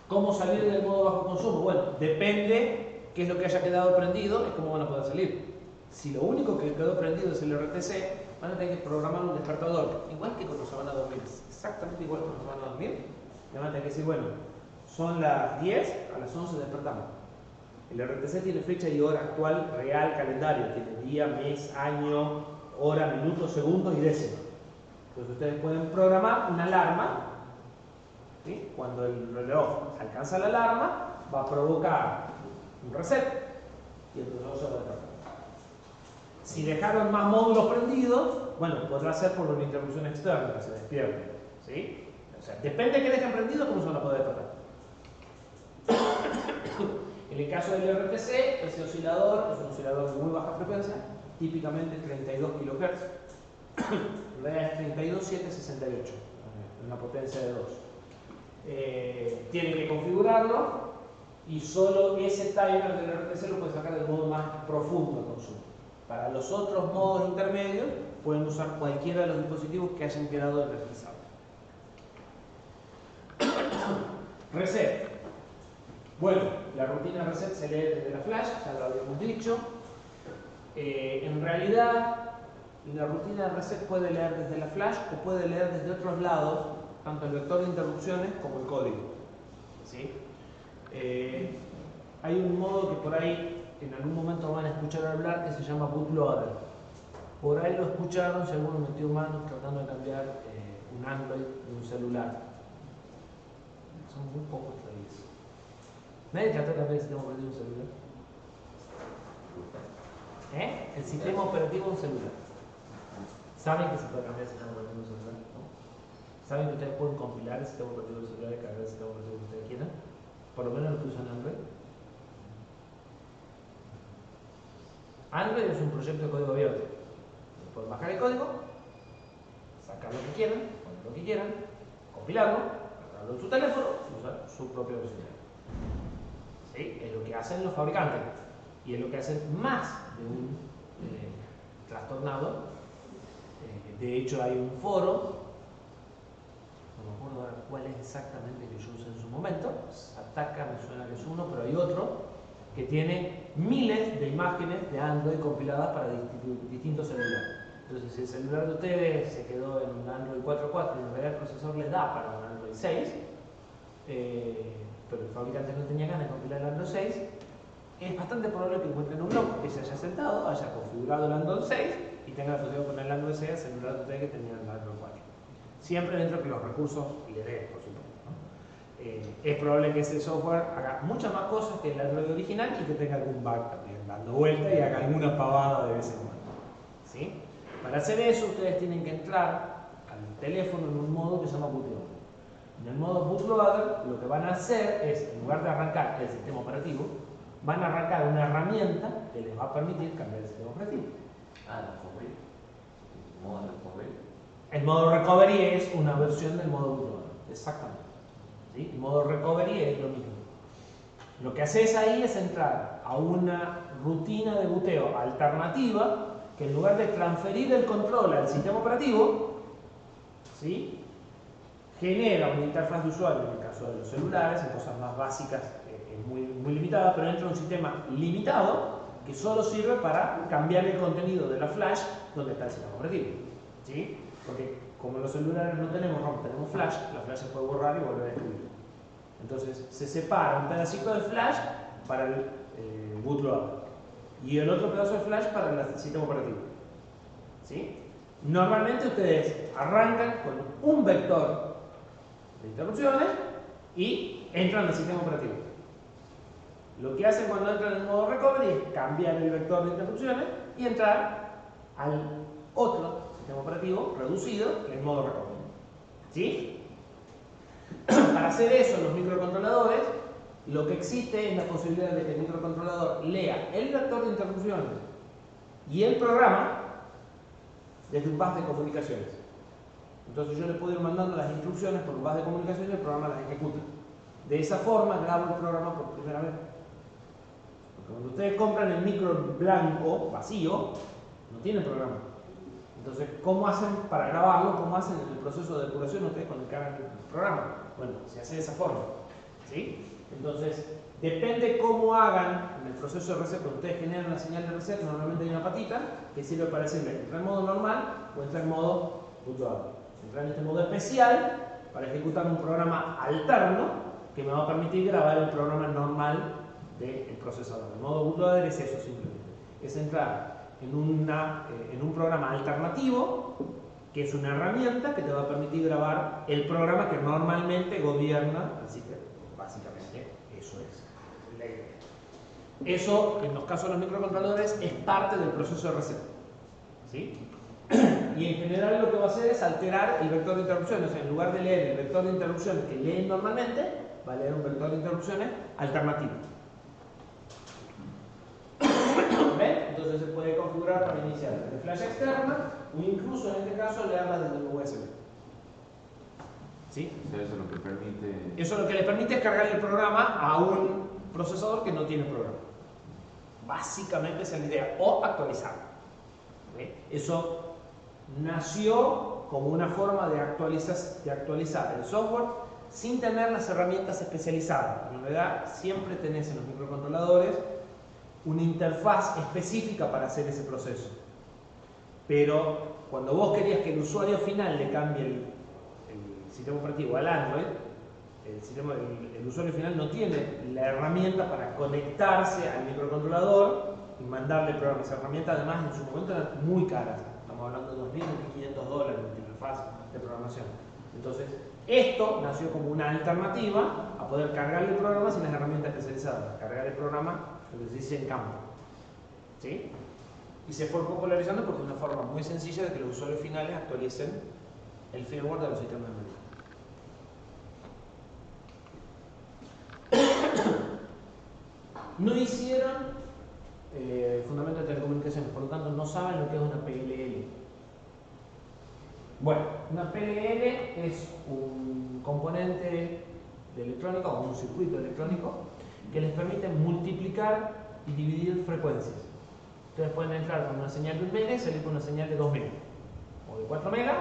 ¿Cómo salir del modo bajo consumo? Bueno, depende qué es lo que haya quedado prendido, es cómo van a poder salir. Si lo único que quedó prendido es el RTC, van a tener que programar un despertador, igual que cuando se van a dormir, exactamente igual que cuando se van a dormir. Le van a tener que decir, bueno, son las 10, a las 11 despertamos. El RTC tiene fecha y hora actual, real, calendario, tiene día, mes, año, hora, minuto, segundo y décima. Entonces ustedes pueden programar una alarma, ¿sí? Cuando el reloj alcanza la alarma, va a provocar un reset y el reloj se va a despertar. Si dejaron más módulos prendidos, bueno, podrá ser por una interrupción externa que se despierte, ¿sí? O sea, depende de qué dejen prendido, cómo se van a poder despertar. En el caso del RTC, ese oscilador es un oscilador de muy baja frecuencia, típicamente 32 kHz. En realidad es 32768, una potencia de 2. Tienen que configurarlo y solo ese timer del RTC lo puede sacar del modo más profundo de consumo. Para los otros modos intermedios pueden usar cualquiera de los dispositivos que hayan quedado energizados. Reset. Bueno, la rutina reset se lee desde la flash, ya lo habíamos dicho. En realidad, la rutina de reset puede leer desde la flash o puede leer desde otros lados, tanto el vector de interrupciones como el código. ¿Sí? Hay un modo que por ahí en algún momento van a escuchar hablar que se llama bootloader. Por ahí lo escucharon si alguno metió manos tratando de cambiar un Android de un celular. Son muy pocos todavía. ¿Nadie trató de cambiar el sistema operativo de un celular? El sistema operativo de un celular. ¿Saben que se puede cambiar el sistema operativo de un celular? ¿No? ¿Saben que ustedes pueden compilar el sistema operativo del celular y cargar el sistema operativo que ustedes quieran? Por lo menos lo que usan Android. Android es un proyecto de código abierto. Pueden bajar el código, sacar lo que quieran, poner lo que quieran, compilarlo, cargarlo en su teléfono y usar su propia versión. ¿Sí? Es lo que hacen los fabricantes y es lo que hacen más de un trastornado. De hecho, hay un foro, no me acuerdo ahora cuál es exactamente que yo usé en su momento, Ataca, me suena que es uno, pero hay otro que tiene miles de imágenes de Android compiladas para distintos celulares. Entonces, si el celular de ustedes se quedó en un Android 4.4 y en realidad el procesador les da para un Android 6, pero el fabricante no tenía ganas de compilar el Android 6, es bastante probable que encuentren un loco que se haya sentado, haya configurado el Android 6 y tenga la posibilidad de poner el Android 6 al celular de ustedes que tenía el Android 4. Siempre dentro de que los recursos le den, por supuesto. Es probable que ese software haga muchas más cosas que el Android original y que tenga algún bug también dando vuelta y haga alguna pavada de vez en cuando. ¿Sí? Para hacer eso ustedes tienen que entrar al teléfono en un modo que se llama bootloader. En el modo bootloader lo que van a hacer es, en lugar de arrancar el sistema operativo, van a arrancar una herramienta que les va a permitir cambiar el sistema operativo. Recovery. Modo recovery. El modo recovery es una versión del modo bootloader. Exactamente. ¿Sí? El modo recovery es lo mismo. Lo que haces ahí es entrar a una rutina de booteo alternativa que en lugar de transferir el control al sistema operativo, ¿sí? Genera una interfaz de usuario, en el caso de los celulares, en cosas más básicas es muy limitada, pero entra un sistema limitado que solo sirve para cambiar el contenido de la flash donde está el sistema operativo. ¿Sí? Porque como los celulares no tenemos ROM, tenemos flash, la flash se puede borrar y volver a escribir. Entonces se separa un pedacito de flash para el bootloader y el otro pedazo de flash para el sistema operativo. ¿Sí? Normalmente ustedes arrancan con un vector de interrupciones y entran al sistema operativo. Lo que hacen cuando entran en el modo recovery es cambiar el vector de interrupciones y entrar al otro sistema operativo reducido que es modo recovery. ¿Sí? Para hacer eso en los microcontroladores, lo que existe es la posibilidad de que el microcontrolador lea el vector de interrupciones y el programa desde un bus de comunicaciones. Entonces yo le puedo ir mandando las instrucciones por un bus de comunicaciones y el programa las ejecuta. De esa forma grabo el programa por primera vez. Porque cuando ustedes compran el micro blanco, vacío, no tiene programa. Entonces, ¿cómo hacen para grabarlo? ¿Cómo hacen en el proceso de depuración ustedes cuando cargan el programa? Bueno, se hace de esa forma. ¿Sí? Entonces, depende cómo hagan en el proceso de reset. Cuando ustedes generan una señal de reset, normalmente hay una patita que sirve para decirle entrar en modo normal o entrar en modo bootloader. Entrar en este modo especial para ejecutar un programa alterno que me va a permitir grabar el programa normal del procesador. El modo bootloader es eso simplemente. Es entrar en un programa alternativo que es una herramienta que te va a permitir grabar el programa que normalmente gobierna el sistema. Básicamente, eso es la idea. Eso, en los casos de los microcontroladores, es parte del proceso de reset. ¿Sí? Y en general lo que va a hacer es alterar el vector de interrupciones. O sea, en lugar de leer el vector de interrupciones que leen normalmente, va a leer un vector de interrupciones alternativo. ¿Ven? Entonces se puede configurar para iniciar desde flash externa o incluso en este caso leerla desde el USB. ¿Sí? O sea, eso es lo que permite... Eso lo que le permite es cargar el programa a un procesador que no tiene programa. Básicamente esa es la idea. O actualizarlo. ¿Ve? Eso nació como una forma de actualizar el software sin tener las herramientas especializadas. En realidad siempre tenés en los microcontroladores una interfaz específica para hacer ese proceso. Pero cuando vos querías que el usuario final le cambie el sistema operativo al Android, el usuario final no tiene la herramienta para conectarse al microcontrolador y mandarle programas. Esa herramienta además en su momento eran muy caras. Estamos hablando de $2.000 y $1.500 de interfaz de programación. Entonces, esto nació como una alternativa a poder cargar el programa sin las herramientas especializadas. Cargar el programa, lo que se dice en campo. ¿Sí? Y se fue popularizando porque es una forma muy sencilla de que los usuarios finales actualicen el firmware de los sistemas de memoria. No hicieron fundamento de telecomunicaciones, por lo tanto no saben lo que es una PLL. Bueno, una PLL es un componente de electrónica o un circuito electrónico que les permite multiplicar y dividir frecuencias. Ustedes pueden entrar con una señal de 1 mega y salir con una señal de 2 megas, o de 4 megas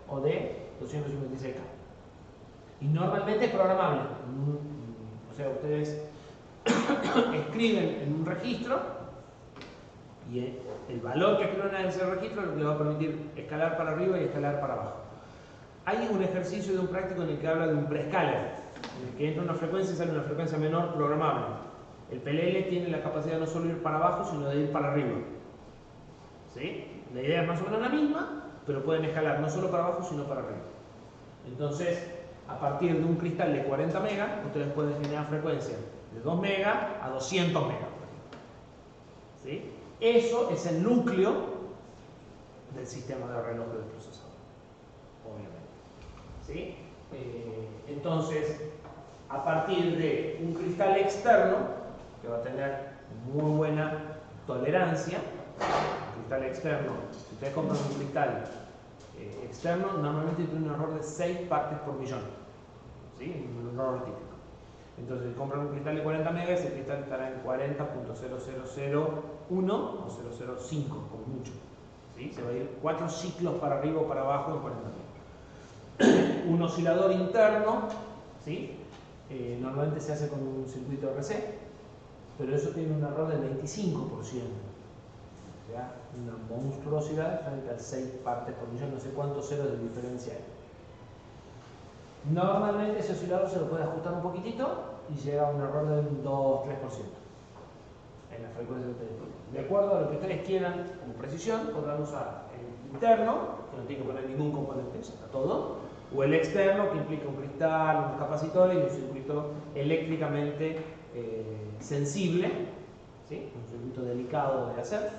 o de 256K. Y normalmente es programable. O sea, ustedes escriben en un registro y el valor que escriben en ese registro les va a permitir escalar para arriba y escalar para abajo. Hay un ejercicio de un práctico en el que habla de un prescaler, en el que entra una frecuencia y sale una frecuencia menor programable. El PLL tiene la capacidad de no solo ir para abajo, sino de ir para arriba. ¿Sí? La idea es más o menos la misma, pero pueden escalar no solo para abajo, sino para arriba. Entonces, a partir de un cristal de 40 megas, ustedes pueden generar frecuencias de 2 megas a 200 megas. ¿Sí? Eso es el núcleo del sistema de reloj del procesador, obviamente. ¿Sí? Entonces, a partir de un cristal externo, que va a tener muy buena tolerancia, un cristal externo, si ustedes compran un cristal externo, normalmente tiene un error de 6 partes por millón. ¿Sí? Un error típico. Entonces, si compran un cristal de 40 megas, el cristal estará en 40.0001 o 005, como mucho. ¿Sí? Se va a ir 4 ciclos para arriba o para abajo en 40 megas. Un oscilador interno, ¿sí? Normalmente se hace con un circuito RC, pero eso tiene un error del 25%. O sea, una monstruosidad frente al 6 partes por millón, no sé cuántos ceros de diferencia hay. Normalmente ese oscilador se lo puede ajustar un poquitito y llega a un error del 2-3% en la frecuencia que ustedes tienen. De acuerdo a lo que ustedes quieran como precisión, podrán usar el interno, que no tiene que poner ningún componente, eso está todo, o el externo, que implica un cristal, unos capacitores y un circuito eléctricamente sensible, ¿sí? Un circuito delicado de hacer.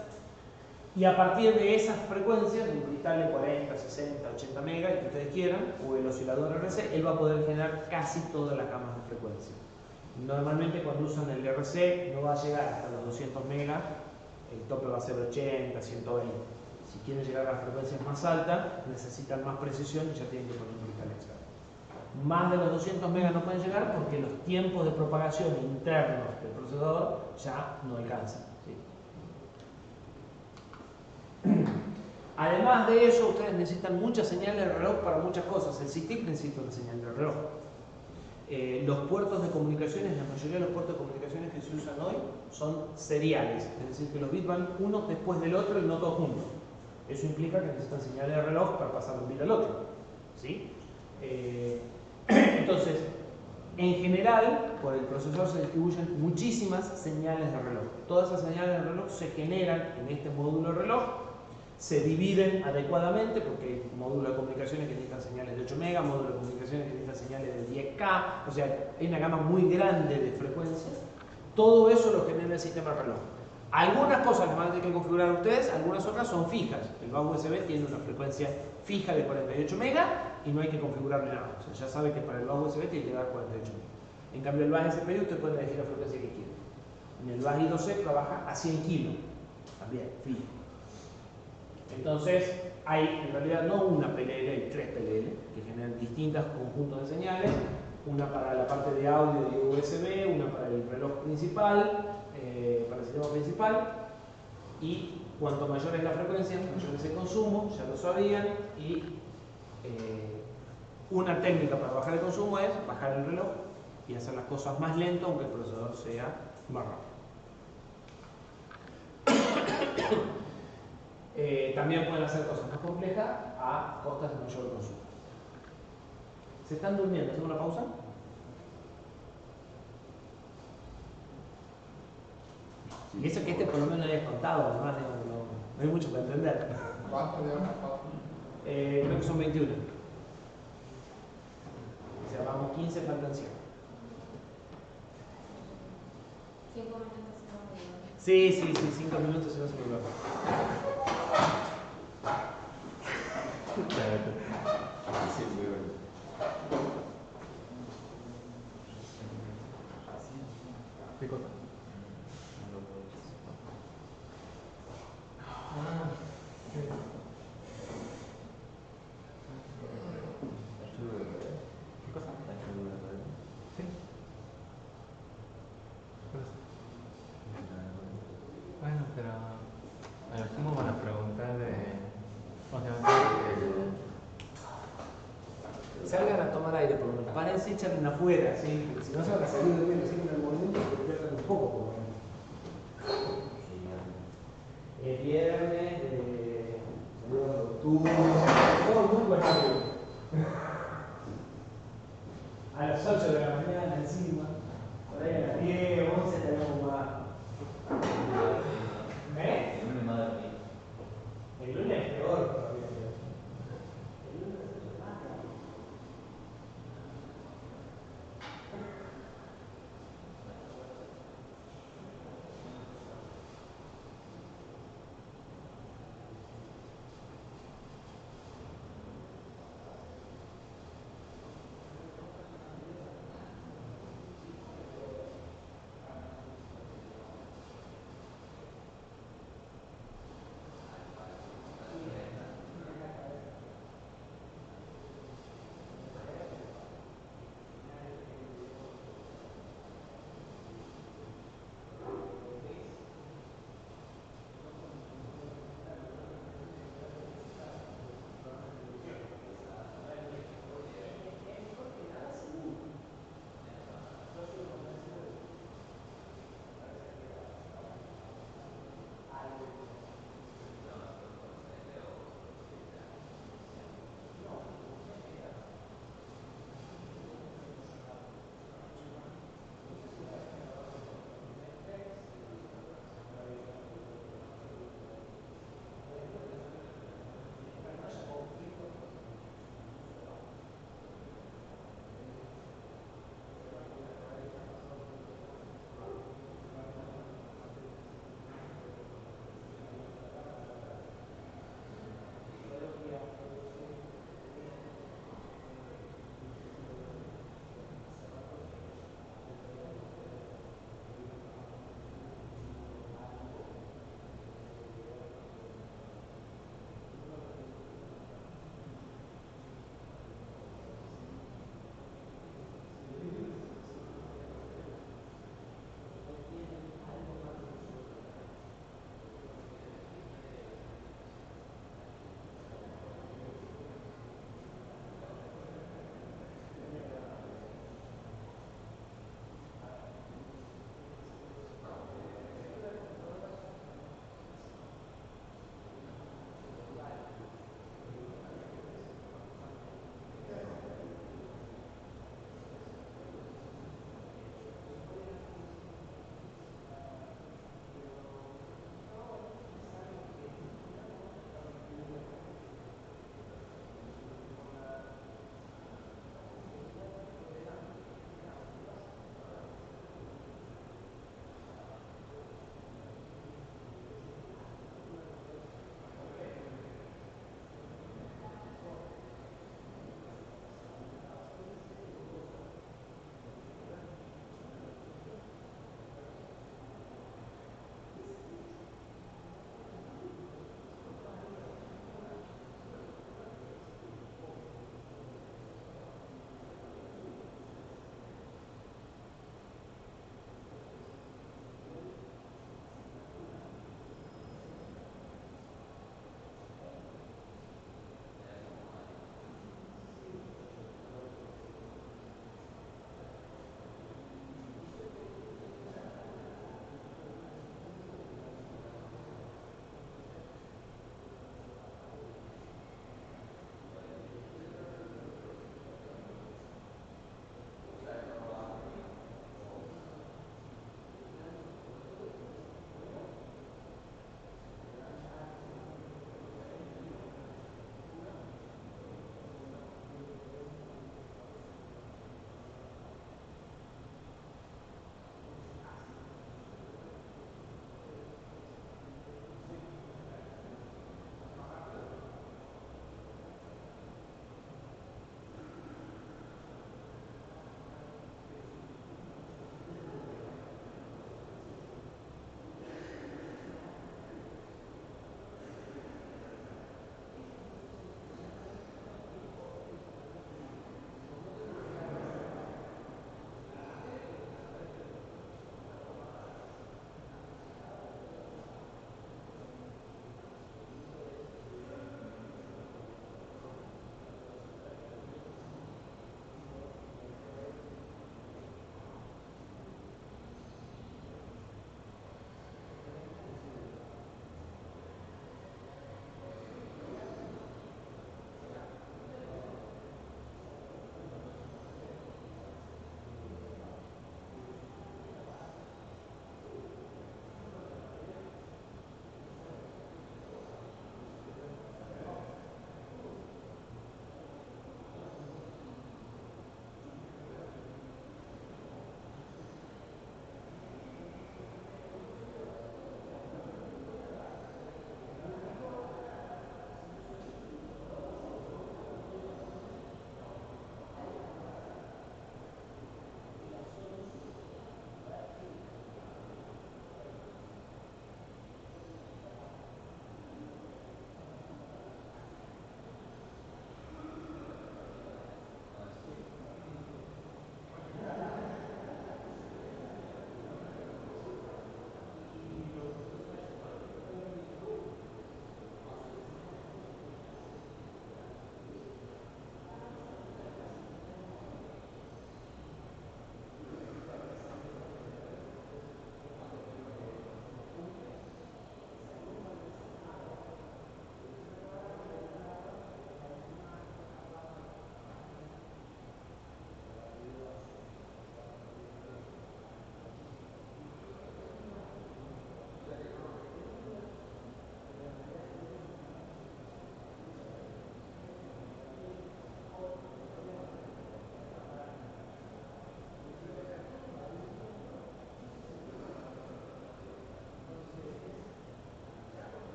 Y a partir de esas frecuencias, de un cristal de 40, 60, 80 megas, el que ustedes quieran, o el oscilador RC, él va a poder generar casi todas las gamas de frecuencia. Normalmente cuando usan el RC no va a llegar hasta los 200 megas, el tope va a ser 80, 120. Si quieren llegar a las frecuencias más altas, necesitan más precisión y ya tienen que poner un cristal externo. Más de los 200 megas no pueden llegar porque los tiempos de propagación internos del procesador ya no alcanzan. ¿Sí? Además de eso, ustedes necesitan muchas señales de reloj para muchas cosas. El CITIC necesita una señal de reloj. Los puertos de comunicaciones, la mayoría de los puertos de comunicaciones que se usan hoy son seriales, es decir, que los bits van uno después del otro y no todos juntos. Eso implica que necesitan señales de reloj para pasar de un bit al otro. ¿Sí? Entonces, en general, por el procesador se distribuyen muchísimas señales de reloj. Todas esas señales de reloj se generan en este módulo de reloj, se dividen adecuadamente porque hay módulos de comunicaciones que necesitan señales de 8 megas, módulos de comunicaciones que necesitan señales de 10K, o sea, hay una gama muy grande de frecuencias. Todo eso lo genera el sistema de reloj. Algunas cosas las van a tener que configurar ustedes, algunas otras son fijas. El bus USB tiene una frecuencia fija de 48 megas y no hay que configurarle nada. O sea, ya sabe que para el bus USB tiene que dar 48 megas. En cambio, el bus SPI usted puede elegir la frecuencia que quiera. En el bus I2C trabaja a 100 kilos, también, fijo. Entonces, hay en realidad no una PLL, hay 3 PLL que generan distintos conjuntos de señales, una para la parte de audio y USB, una para el reloj principal, para el sistema principal, y cuanto mayor es la frecuencia, mayor es el consumo, ya lo sabían, y una técnica para bajar el consumo es bajar el reloj y hacer las cosas más lento aunque el procesador sea más rápido. También pueden hacer cosas más complejas a costas de mayor consumo. ¿Se están durmiendo? ¿Hacemos una pausa? Y eso que por lo menos lo habías contado, además, no hay mucho para entender. ¿Cuánto de una foto? Creo que son 21. O sea, vamos 15, faltan 100. 5 minutos se van a olvidar. Sí, 5 minutos se va a olvidar. Sí, muy bueno. ¿Qué cosa? ¿Qué cosa? Sí. Bueno, pero a lo último van a preguntar de... Salgan a tomar aire por lo menos. Párense y echarle afuera, ¿sí? Porque si no se van a salir de bien, siguen el movimiento y se pierden un poco por lo menos. Es viernes, saludos de octubre, todo muy rápido. A las 8 de la mañana encima, por ahí a las 10, 11 tenemos más. ¿Eh? El lunes es peor todavía. El lunes es más grave.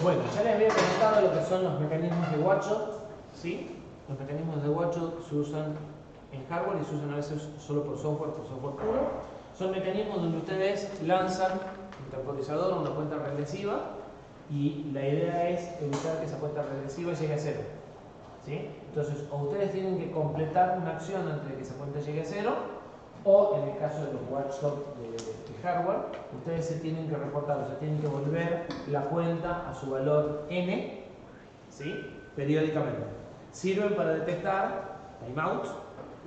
Bueno, ya les había comentado lo que son los mecanismos de watchdog, ¿sí? Los mecanismos de watchdog se usan en hardware y se usan a veces solo por software puro. Son mecanismos donde ustedes lanzan un temporizador o una cuenta regresiva y la idea es evitar que esa cuenta regresiva llegue a cero, ¿sí? Entonces, o ustedes tienen que completar una acción antes de que esa cuenta llegue a cero, o en el caso de los watchdogs de hardware, ustedes se tienen que reportar, o sea, tienen que volver la cuenta a su valor n, ¿sí? Periódicamente. Sirven para detectar timeouts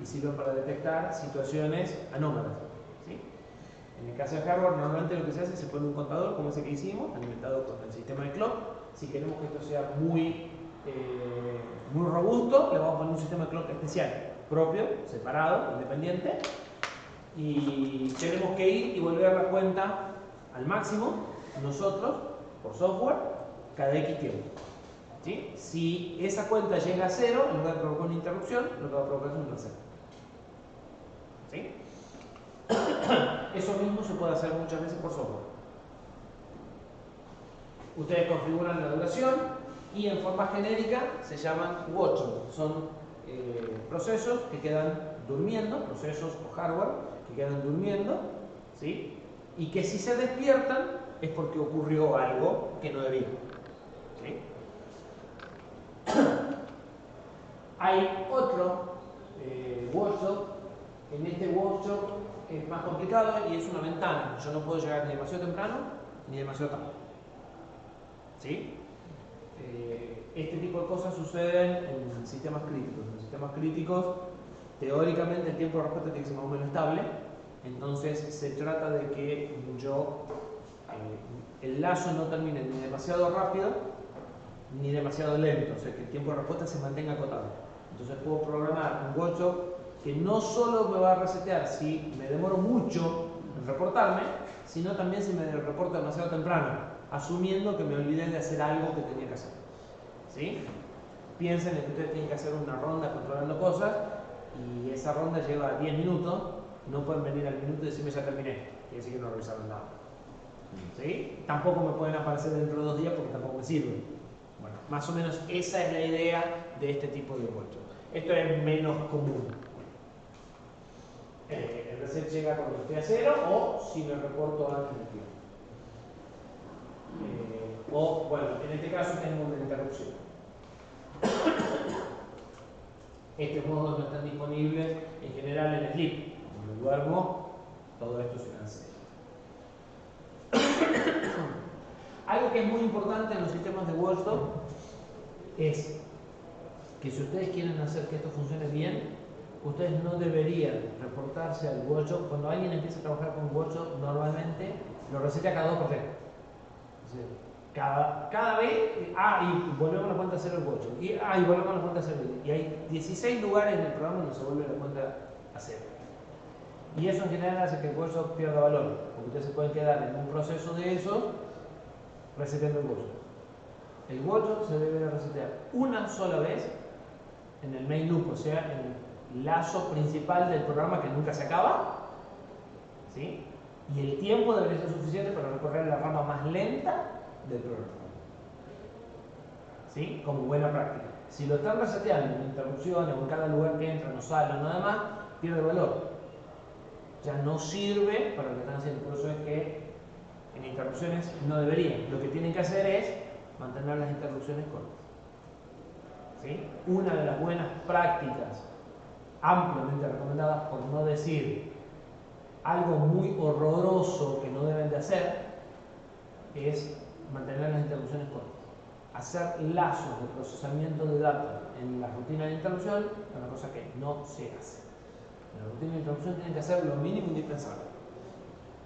y sirven para detectar situaciones anómalas, ¿sí? En el caso de hardware, normalmente lo que se hace es se pone un contador como ese que hicimos, alimentado con el sistema de clock. Si queremos que esto sea muy robusto, le vamos a poner un sistema de clock especial, propio, separado, independiente. Y tenemos que ir y volver la cuenta al máximo, nosotros, por software, cada X tiempo, ¿sí? Si esa cuenta llega a cero, en lugar de provocar una interrupción, lo que va a provocar es un reset, ¿sí? Eso mismo se puede hacer muchas veces por software. Ustedes configuran la duración y en forma genérica se llaman watchdogs. Son procesos que quedan durmiendo, procesos o hardware que quedan durmiendo, ¿sí? Y que si se despiertan es porque ocurrió algo que no debía, ¿sí? Hay otro watchdog. En este watchdog es más complicado y es una ventana. Yo no puedo llegar ni demasiado temprano ni demasiado tarde, ¿sí? Este tipo de cosas suceden en sistemas críticos. En sistemas críticos, teóricamente el tiempo de respuesta tiene que ser más o menos estable. Entonces se trata de que el lazo no termine ni demasiado rápido ni demasiado lento, o sea que el tiempo de respuesta se mantenga acotado. Entonces puedo programar un watchdog que no solo me va a resetear si me demoro mucho en reportarme, sino también si me reporto demasiado temprano, asumiendo que me olvidé de hacer algo que tenía que hacer, ¿sí? Piensen en que ustedes tienen que hacer una ronda controlando cosas y esa ronda lleva 10 minutos. No pueden venir al minuto y decirme ya terminé, quiere decir que no revisaron nada, ¿sí? Tampoco me pueden aparecer dentro de 2 días porque tampoco me sirve. Bueno, más o menos esa es la idea de este tipo de watchdog. Esto es menos común. El reset llega cuando estoy a cero o si me reporto antes del tiempo. O, bueno, en este caso tenemos una interrupción. Estos modos no están disponibles en general en Sleep. Cuando duermo, todo esto se cancela. Algo que es muy importante en los sistemas de watchdog es que si ustedes quieren hacer que esto funcione bien, ustedes no deberían reportarse al watchdog. Cuando alguien empieza a trabajar con watchdog, normalmente lo resetea cada 2 por 3. Cada vez, y volvemos a la cuenta 0 el watchdog, y volvemos a la cuenta 0. Y hay 16 lugares en el programa donde se vuelve la cuenta a 0. Y eso en general hace que el watchdog pierda valor, porque ustedes se pueden quedar en un proceso de esos reseteando el watchdog. El watchdog se debe resetear una sola vez en el main loop, o sea, en el lazo principal del programa que nunca se acaba, ¿sí? Y el tiempo debería ser suficiente para recorrer la rama más lenta del programa, ¿sí? Como buena práctica. Si lo están reseteando en interrupciones o en cada lugar que entra, no sale o nada más, pierde valor. Ya no sirve para lo que están haciendo. Por eso es que en interrupciones no deberían. Lo que tienen que hacer es mantener las interrupciones cortas, ¿sí? Una de las buenas prácticas ampliamente recomendadas, por no decir algo muy horroroso que no deben de hacer, es mantener las interrupciones cortas. Hacer lazos de procesamiento de datos en la rutina de interrupción es una cosa que no se hace. En la rutina de interrupción tienen que hacer lo mínimo indispensable.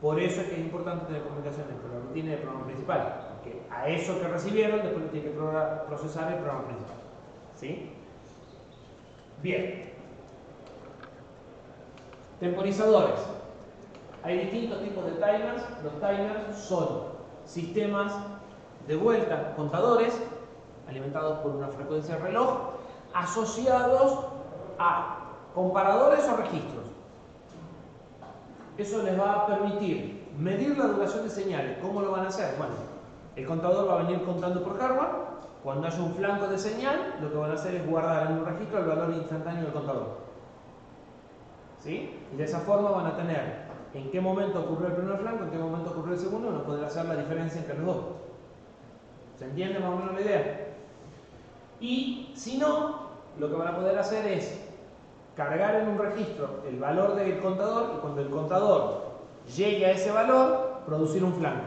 Por eso es que es importante tener comunicación entre la rutina y el programa principal, porque a eso que recibieron después lo tiene que procesar el programa principal, ¿sí? Bien. Temporizadores. Hay distintos tipos de timers. Los timers son sistemas de vuelta, contadores, alimentados por una frecuencia de reloj, asociados a comparadores o registros. Eso les va a permitir medir la duración de señales. ¿Cómo lo van a hacer? Bueno, El contador va a venir contando por hardware. Cuando haya un flanco de señal, lo que van a hacer es guardar en un registro el valor instantáneo del contador. ¿Sí? Y de esa forma van a tener en qué momento ocurrió el primer flanco, en qué momento ocurrió el segundo, y van a poder hacer la diferencia entre los dos. ¿Se entiende más o menos la idea? Y si no, lo que van a poder hacer es cargar en un registro el valor del contador, y cuando el contador llegue a ese valor, producir un flanco.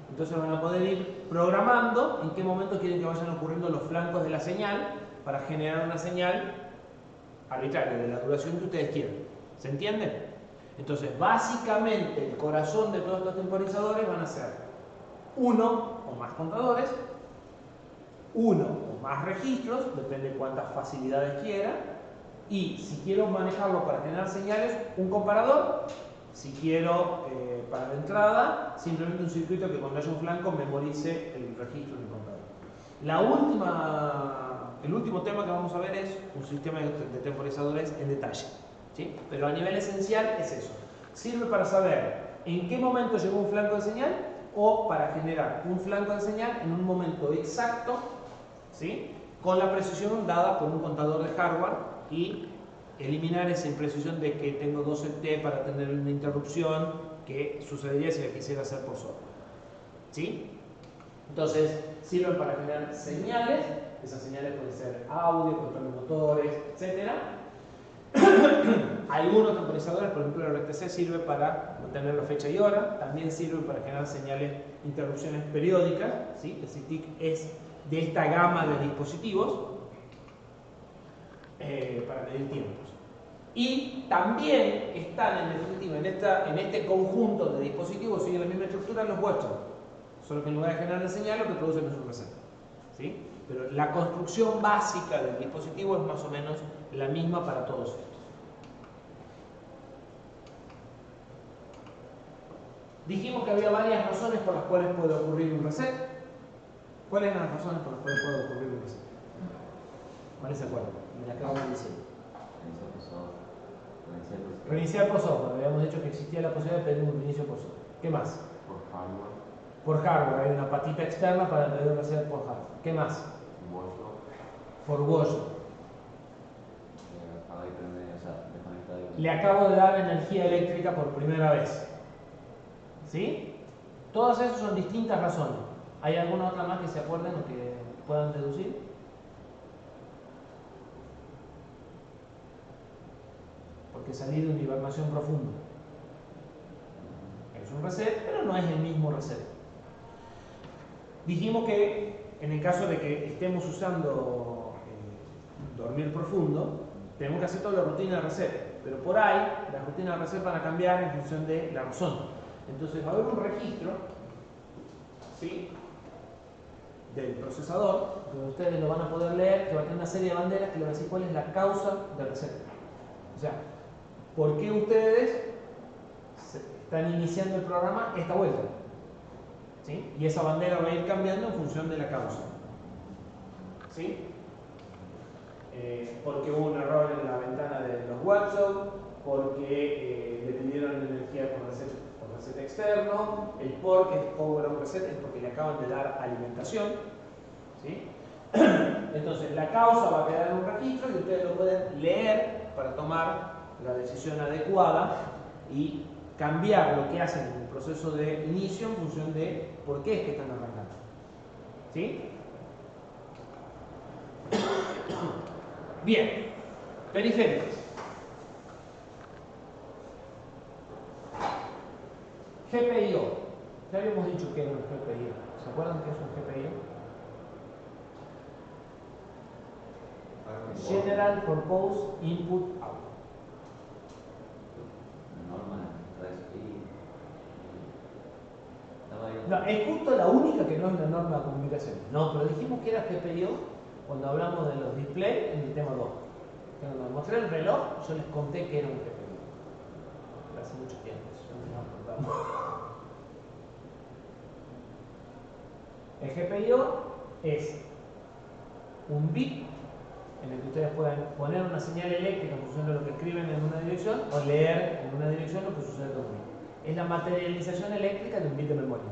Entonces van a poder ir programando en qué momento quieren que vayan ocurriendo los flancos de la señal para generar una señal arbitraria de la duración que ustedes quieran. ¿Se entiende? Entonces, básicamente el corazón de todos estos temporizadores van a ser uno o más contadores, uno o más registros, depende de cuántas facilidades quiera, y si quiero manejarlo para generar señales, un comparador. Si quiero para la entrada, simplemente un circuito que cuando haya un flanco memorice el registro del contador. El último tema que vamos a ver es un sistema de temporizadores en detalle, ¿sí? Pero a nivel esencial es eso. Sirve para saber en qué momento llegó un flanco de señal o para generar un flanco de señal en un momento exacto, ¿sí? Con la precisión dada por un contador de hardware y eliminar esa imprecisión de que tengo 12T para tener una interrupción que sucedería si la quisiera hacer por software. ¿Sí? Entonces, sirven para generar señales. Esas señales pueden ser audio, control de motores, etc. Algunos temporizadores, por ejemplo el RTC, sirve para mantener la fecha y hora. También sirve para generar señales, interrupciones periódicas, ¿sí? El CITIC es de esta gama de dispositivos para medir tiempos. Y también están, en definitiva, en este conjunto de dispositivos, siguen la misma estructura, los watchdogs, solo que en lugar de generar la señal, lo que producen es un reset, ¿sí? Pero la construcción básica del dispositivo es más o menos la misma para todos estos. Dijimos que había varias razones por las cuales puede ocurrir un reset. ¿Cuáles eran las razones por las cuales puede ocurrir un reset? ¿Cuáles se acuerdan? Me las acabo de decir. Reiniciar por software. Habíamos dicho que existía la posibilidad de pedir un reinicio por software. ¿Qué más? Por hardware. Por hardware. Hay una patita externa para pedir un reset por hardware. ¿Qué más? Por watchdog. Le acabo de dar energía eléctrica por primera vez. ¿Sí? Todas esas son distintas razones. ¿Hay alguna otra más que se acuerden o que puedan deducir? Porque salí de una hibernación profunda. Es un reset, pero no es el mismo reset. Dijimos que en el caso de que estemos usando dormir profundo, tenemos que hacer toda la rutina de reset. Pero por ahí, las rutinas de reset van a cambiar en función de la razón. Entonces va a haber un registro, ¿sí?, del procesador, donde ustedes lo van a poder leer, que va a tener una serie de banderas que le van a decir cuál es la causa del reset. O sea, ¿por qué ustedes están iniciando el programa esta vuelta? ¿Sí? Y esa bandera va a ir cambiando en función de la causa. ¿Sí? Porque hubo un error en la ventana de los watchdogs, porque le pidieron energía por reset externo, el por que es power on reset es porque le acaban de dar alimentación. ¿Sí? Entonces la causa va a quedar en un registro y ustedes lo pueden leer para tomar la decisión adecuada y cambiar lo que hacen en el proceso de inicio en función de por qué es que están arrancando. ¿Sí? Bien, periféricos. GPIO. Ya habíamos dicho que era un GPIO. ¿Se acuerdan qué es un GPIO? General Purpose Input Output. No, es justo la única que no es la norma de comunicación. No, pero dijimos que era GPIO cuando hablamos de los displays en el tema 2. Cuando mostré el reloj, yo les conté que era un GPIO. Hace mucho tiempo, eso no nos contamos. El GPIO es un bit en el que ustedes pueden poner una señal eléctrica en función de lo que escriben en una dirección o leer en una dirección lo que sucede con un bit. Es la materialización eléctrica de un bit de memoria,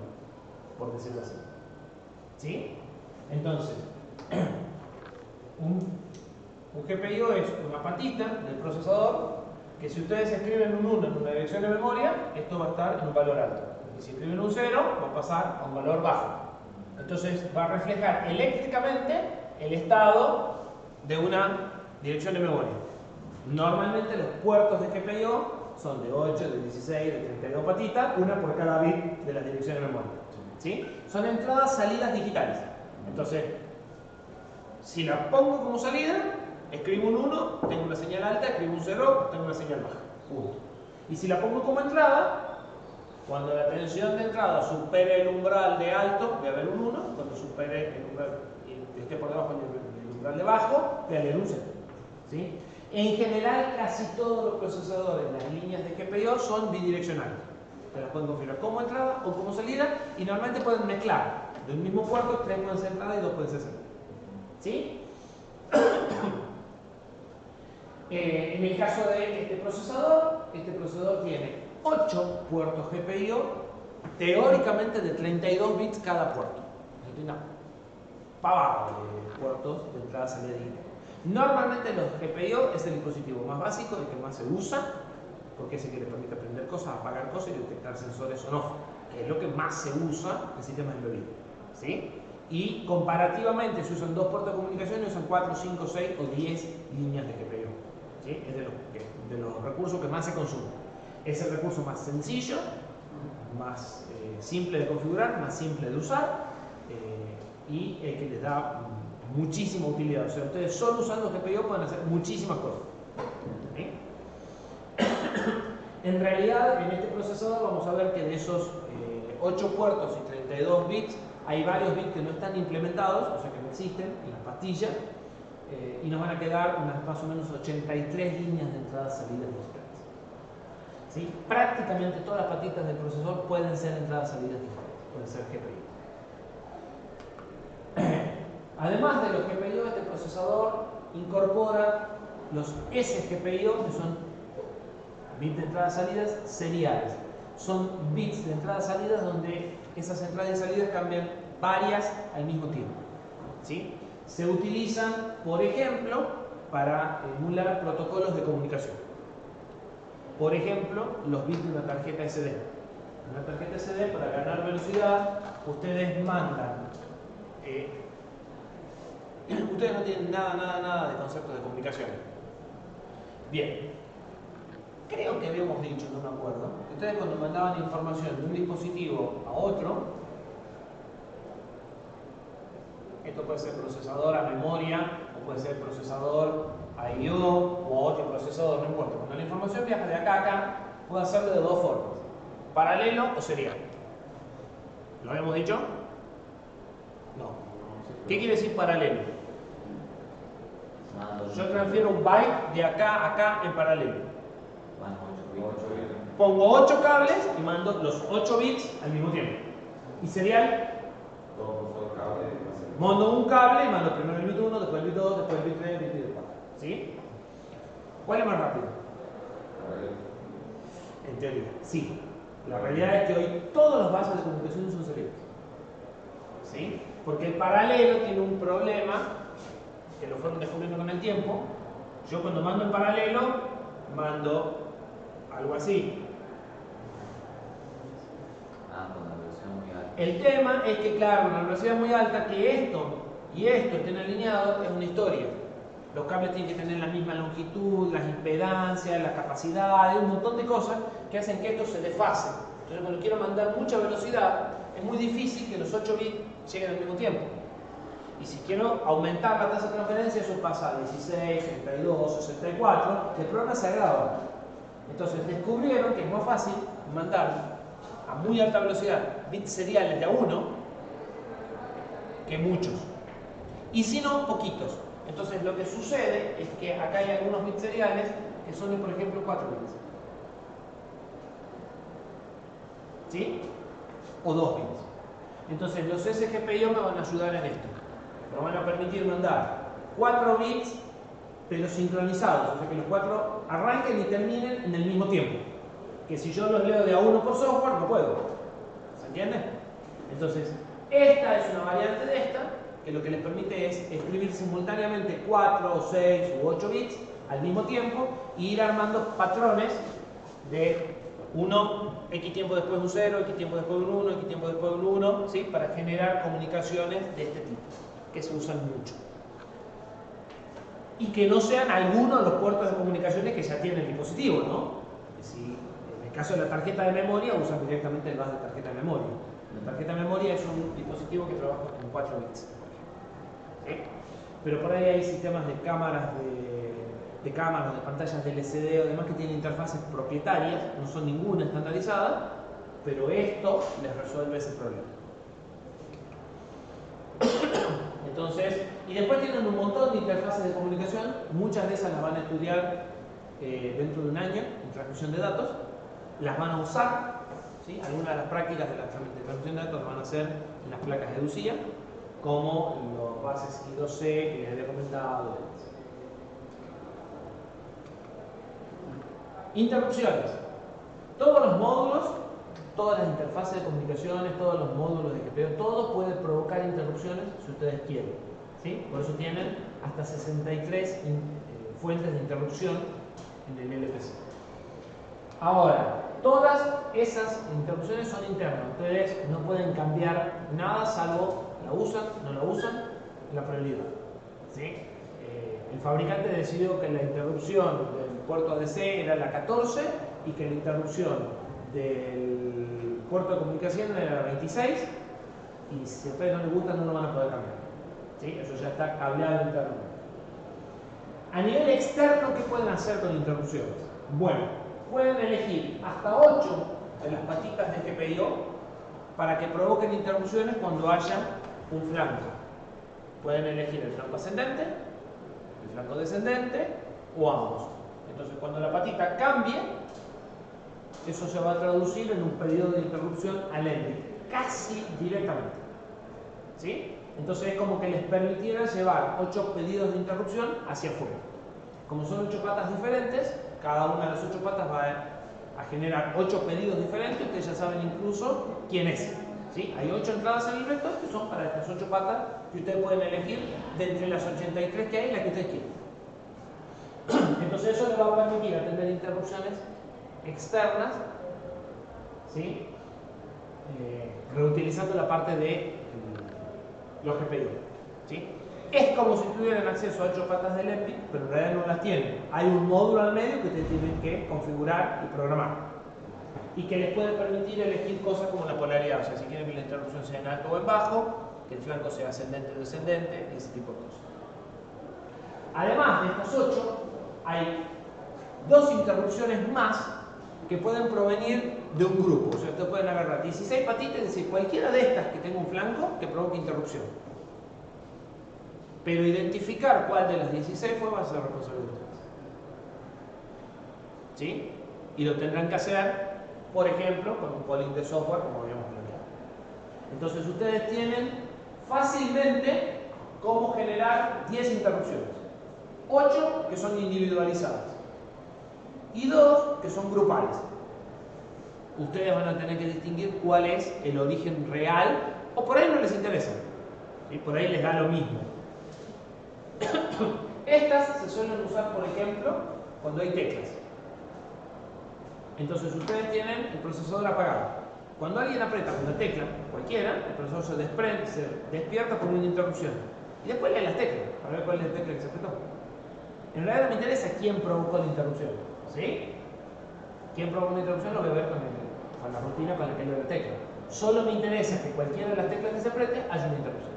por decirlo así. ¿Sí? Entonces, un GPIO es una patita del procesador que si ustedes escriben un 1 en una dirección de memoria, esto va a estar en un valor alto. Y si escriben un 0, va a pasar a un valor bajo. Entonces va a reflejar eléctricamente el estado de una dirección de memoria. Normalmente los puertos de GPIO son de 8, de 16, de 32 patitas, una por cada bit de la dirección de memoria. ¿Sí? Son entradas, salidas digitales. Entonces, si la pongo como salida, escribo un 1, tengo una señal alta, escribo un 0, tengo una señal baja. Punto. Y si la pongo como entrada, cuando la tensión de entrada supere el umbral de alto, voy a ver un 1, cuando supere el umbral y esté por debajo del umbral de bajo, voy a leer un 0. ¿Sí? En general, casi todos los procesadores, las líneas de GPIO son bidireccionales. Se las pueden configurar como entrada o como salida y normalmente pueden mezclar. De un mismo puerto, 3 pueden ser entrada y 2 pueden ser salida. ¿Sí? En el caso de este procesador tiene 8 puertos GPIO, teóricamente de 32 bits cada puerto. Hay una pavada de puertos de entrada, salida digital. Normalmente los GPIO es el dispositivo más básico, el que más se usa, porque es el que le permite aprender cosas, apagar cosas y detectar sensores o no, que es lo que más se usa en sistemas embebidos. ¿Sí? Y comparativamente se usan 2 puertos de comunicación y usan 4, 5, 6 o 10 líneas de GPIO. ¿Sí? Es de los recursos que más se consumen. Es el recurso más sencillo, más simple de configurar, más simple de usar y el que les da muchísima utilidad. O sea, ustedes solo usando GPIO pueden hacer muchísimas cosas. ¿Sí? En realidad, en este procesador vamos a ver que de esos 8 puertos y 32 bits, hay varios bits que no están implementados, o sea que no existen en la pastilla, y nos van a quedar unas más o menos 83 líneas de entradas y salidas digitales. ¿Sí? Prácticamente todas las patitas del procesador pueden ser entradas y salidas digitales, pueden ser GPIO. Además de los GPIO, este procesador incorpora los SGPIO, que son bits de entradas y salidas seriales. Son bits de entradas y salidas donde esas entradas y salidas cambian varias al mismo tiempo. ¿Sí? Se utilizan, por ejemplo, para emular protocolos de comunicación. Por ejemplo, los bits de una tarjeta SD. Una tarjeta SD, para ganar velocidad, ustedes mandan. Ustedes no tienen nada de conceptos de comunicación. Bien. Creo que habíamos dicho, no me acuerdo, que ustedes cuando mandaban información de un dispositivo a otro, esto puede ser procesador a memoria, o puede ser procesador a I/O, o a otro procesador, no importa. Cuando la información viaja de acá a acá, puede hacerlo de dos formas: paralelo o serial. ¿Lo habíamos dicho? No. ¿Qué quiere decir paralelo? Yo transfiero un byte de acá a acá en paralelo. Pongo 8 cables y mando los 8 bits al mismo tiempo. ¿Y serial? Mando un cable y mando primero el bit 1, después el bit 2, después el bit 3, el bit 4. ¿Sí? ¿Cuál es más rápido? En teoría, sí. La realidad es que hoy todos los vasos de comunicación son seriales. ¿Sí? Porque el paralelo tiene un problema que lo fueron descubriendo con el tiempo. Yo cuando mando en paralelo, mando algo así. Con la velocidad muy alta. El tema es que, claro, una velocidad muy alta, que esto y esto estén alineados es una historia. Los cables tienen que tener la misma longitud, las impedancias, las capacidades, un montón de cosas que hacen que esto se desfase. Entonces, cuando quiero mandar mucha velocidad, es muy difícil que los 8 bits lleguen al mismo tiempo. Y si quiero aumentar la tasa de transferencia, eso pasa a 16, 32, 64, el programa se agrava. Entonces descubrieron que es más fácil mandar a muy alta velocidad bits seriales de a uno que muchos. Y si no, poquitos. Entonces lo que sucede es que acá hay algunos bits seriales que son de, por ejemplo, 4 bits. ¿Sí? O 2 bits. Entonces los SGPIO me van a ayudar en esto. Me van a permitir mandar 4 bits, pero sincronizados. O sea que los 4 arranquen y terminen en el mismo tiempo. Que si yo los leo de a uno por software, no puedo. ¿Se entiende? Entonces, Esta es una variante de esta, que lo que les permite es escribir simultáneamente 4, 6 u 8 bits al mismo tiempo e ir armando patrones de 1, X tiempo después de un 0, X tiempo después de un 1, X tiempo después de un 1, ¿sí? Para generar comunicaciones de este tipo, que se usan mucho. Y que no sean algunos de los puertos de comunicaciones que ya tiene el dispositivo, ¿no? Si en el caso de la tarjeta de memoria, usan directamente el bus de tarjeta de memoria. La tarjeta de memoria es un dispositivo que trabaja con 4 bits. ¿Sí? Pero por ahí hay sistemas de cámaras, de cámaras, de pantallas de LCD o demás que tienen interfaces propietarias, no son ninguna estandarizada, pero esto les resuelve ese problema. Entonces, y después tienen un montón de interfaces de comunicación, muchas de esas las van a estudiar dentro de un año en transmisión de datos, las van a usar, ¿sí? Algunas de las prácticas de transmisión de datos las van a hacer en las placas de Lucía, como los bases I2C que les había comentado. Interrupciones. Todos los módulos, todas las interfaces de comunicaciones, todos los módulos de GPU, todo puede provocar interrupciones si ustedes quieren. ¿Sí? Por eso tienen hasta 63 fuentes de interrupción en el LPC. Ahora, todas esas interrupciones son internas. Ustedes no pueden cambiar nada salvo la usan, no la usan, la prioridad. ¿Sí? El fabricante decidió que la interrupción del puerto ADC era la 14 y que la interrupción del puerto de comunicación era la 26, y si a ustedes no les gusta no lo van a poder cambiar. ¿Sí? Eso ya está cableado internamente. A nivel externo, ¿qué pueden hacer con interrupciones? Bueno, pueden elegir hasta 8 de las patitas de GPIO para que provoquen interrupciones cuando haya un flanco. Pueden elegir el flanco ascendente, el flanco descendente o ambos. Entonces, cuando la patita cambie, eso se va a traducir en un pedido de interrupción al ending, casi directamente. ¿Sí? Entonces es como que les permitiera llevar 8 pedidos de interrupción hacia afuera. Como son 8 patas diferentes, cada una de las 8 patas va a generar 8 pedidos diferentes. Ustedes ya saben incluso quién es. ¿Sí? Hay 8 entradas en el vector que son para estas 8 patas que ustedes pueden elegir de entre las 83 que hay, la que ustedes quieran. Entonces eso les va a permitir atender interrupciones externas, ¿sí? Reutilizando la parte de los GPU. ¿Sí? Es como si tuvieran acceso a 8 patas del EPI, pero en realidad no las tienen. Hay un módulo al medio que ustedes tienen que configurar y programar, y que les puede permitir elegir cosas como la polaridad, o sea, si quieren que la interrupción sea en alto o en bajo, que el flanco sea ascendente o descendente, y ese tipo de cosas. Además de estas 8, hay 2 interrupciones más que pueden provenir de un grupo. O sea, ustedes pueden agarrar 16 patitas y decir cualquiera de estas que tenga un flanco que provoque interrupción. Pero identificar cuál de las 16 fue va a ser responsabilidad de ustedes. ¿Sí? Y lo tendrán que hacer, por ejemplo, con un polling de software como habíamos planteado. Entonces ustedes tienen fácilmente cómo generar 10 interrupciones. 8 que son individualizadas y 2 que son grupales. Ustedes van a tener que distinguir cuál es el origen real, o por ahí no les interesa, ¿sí? Por ahí les da lo mismo. Estas se suelen usar, por ejemplo, cuando hay teclas. Entonces ustedes tienen el procesador apagado. Cuando alguien aprieta una tecla, cualquiera, el procesador se despierta por una interrupción. Y después lee las teclas, para ver cuál es la tecla que se apretó. En realidad no me interesa quién provocó la interrupción. ¿Sí? Quién provocó la interrupción lo voy a ver con la rutina con la que leo la tecla. Solo me interesa que cualquiera de las teclas que se apriete haya una interrupción.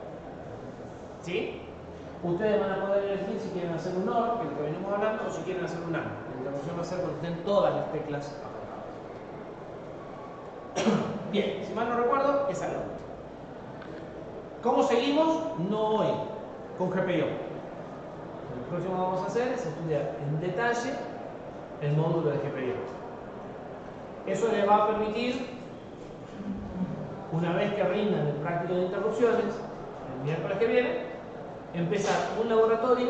¿Sí? Ustedes van a poder elegir si quieren hacer un OR, que es lo que venimos hablando, o si quieren hacer un AND. La interrupción va a ser cuando estén todas las teclas apagadas. Bien, si mal no recuerdo, esa es la última. ¿Cómo seguimos? No hoy, con GPIO. Lo próximo que vamos a hacer es estudiar en detalle el módulo de GPIO. Eso les va a permitir, una vez que rindan el práctico de interrupciones, el miércoles que viene, empezar un laboratorio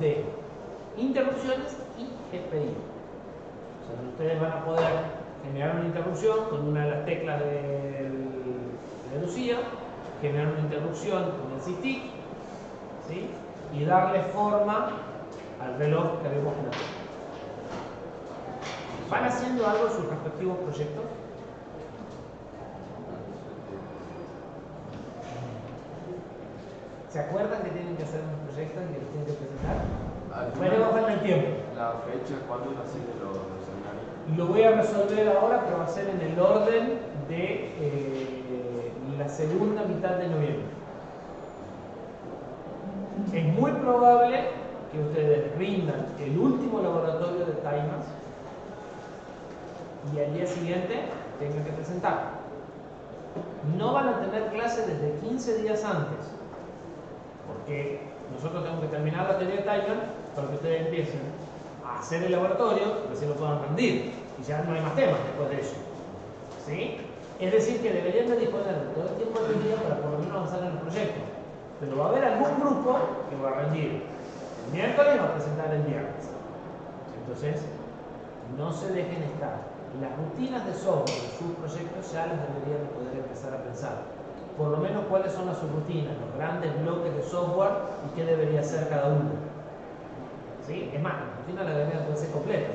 de interrupciones y GPIO. O sea, ustedes van a poder generar una interrupción con una de las teclas de Lucía, generar una interrupción con el SysTick, ¿sí? Y darle forma al reloj que habíamos planteado. ¿Van haciendo algo en sus respectivos proyectos? ¿Se acuerdan que tienen que hacer un proyecto y que lo tienen que presentar? Bueno, falta el tiempo. La fecha, ¿cuándo nacen los seminarios? Lo voy a resolver ahora, pero va a ser en el orden de la segunda mitad de noviembre. Es muy probable que ustedes rindan el último laboratorio de timers y al día siguiente tengan que presentar. No van a tener clase desde 15 días antes, porque nosotros tenemos que terminar la teoría de timer para que ustedes empiecen a hacer el laboratorio y recién lo puedan rendir. Y ya no hay más temas después de eso. ¿Sí? Es decir, que deberían de disponer de todo el tiempo del día para por lo menos avanzar en el proyecto. Pero va a haber algún grupo que va a rendir el miércoles y va a presentar el viernes. Entonces, no se dejen estar. Las rutinas de software de sus proyectos ya las deberían de poder empezar a pensar. Por lo menos cuáles son las subrutinas, los grandes bloques de software y qué debería hacer cada uno. ¿Sí? Es más, la rutina la deberían de ser completa.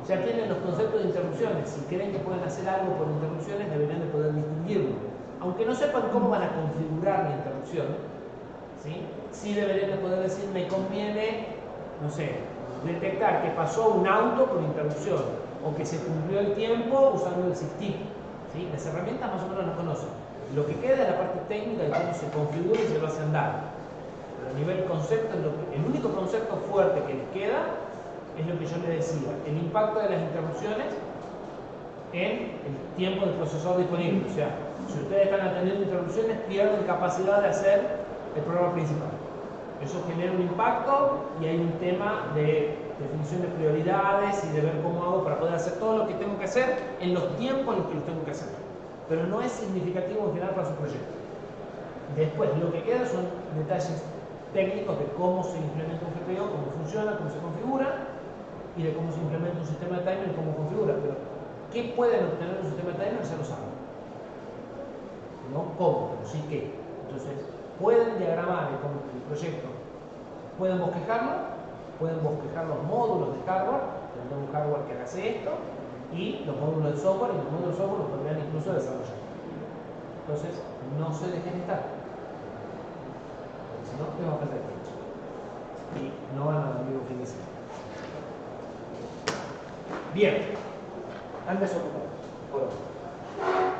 Ya tienen los conceptos de interrupciones. Si creen que pueden hacer algo por interrupciones, deberían de poder distinguirlo. Aunque no sepan cómo van a configurar la interrupción, ¿sí deberían de poder decir, me conviene, no sé, detectar que pasó un auto por interrupción o que se cumplió el tiempo usando el SysTick. ¿Sí? Las herramientas más o menos las conocen. Lo que queda es la parte técnica de cómo se configura y se lo hace andar. Pero a nivel concepto, el único concepto fuerte que les queda es lo que yo les decía, el impacto de las interrupciones en el tiempo del procesador disponible. O sea, si ustedes están atendiendo interrupciones, pierden capacidad de hacer el programa principal. Eso genera un impacto y hay un tema de definición de prioridades y de ver cómo hago para poder hacer todo lo que tengo que hacer en los tiempos en los que lo tengo que hacer. Pero no es significativo en general para su proyecto. Después, lo que queda son detalles técnicos de cómo se implementa un GPIO, cómo funciona, cómo se configura y de cómo se implementa un sistema de timer y cómo configura. Pero, ¿qué pueden obtener en un sistema de timer? Ya lo saben. No cómo, pero sí qué. Entonces, pueden diagramar el proyecto, pueden bosquejarlo, pueden bosquejar los módulos de hardware, tendrán un hardware que hace esto, y los módulos de software, y los módulos de software los podrían incluso desarrollar. Entonces, no se dejen estar. Porque si no, te va a faltar tiempo. Y no van a dormir un fin de semana. Bien. Han desocupado. Por hoy.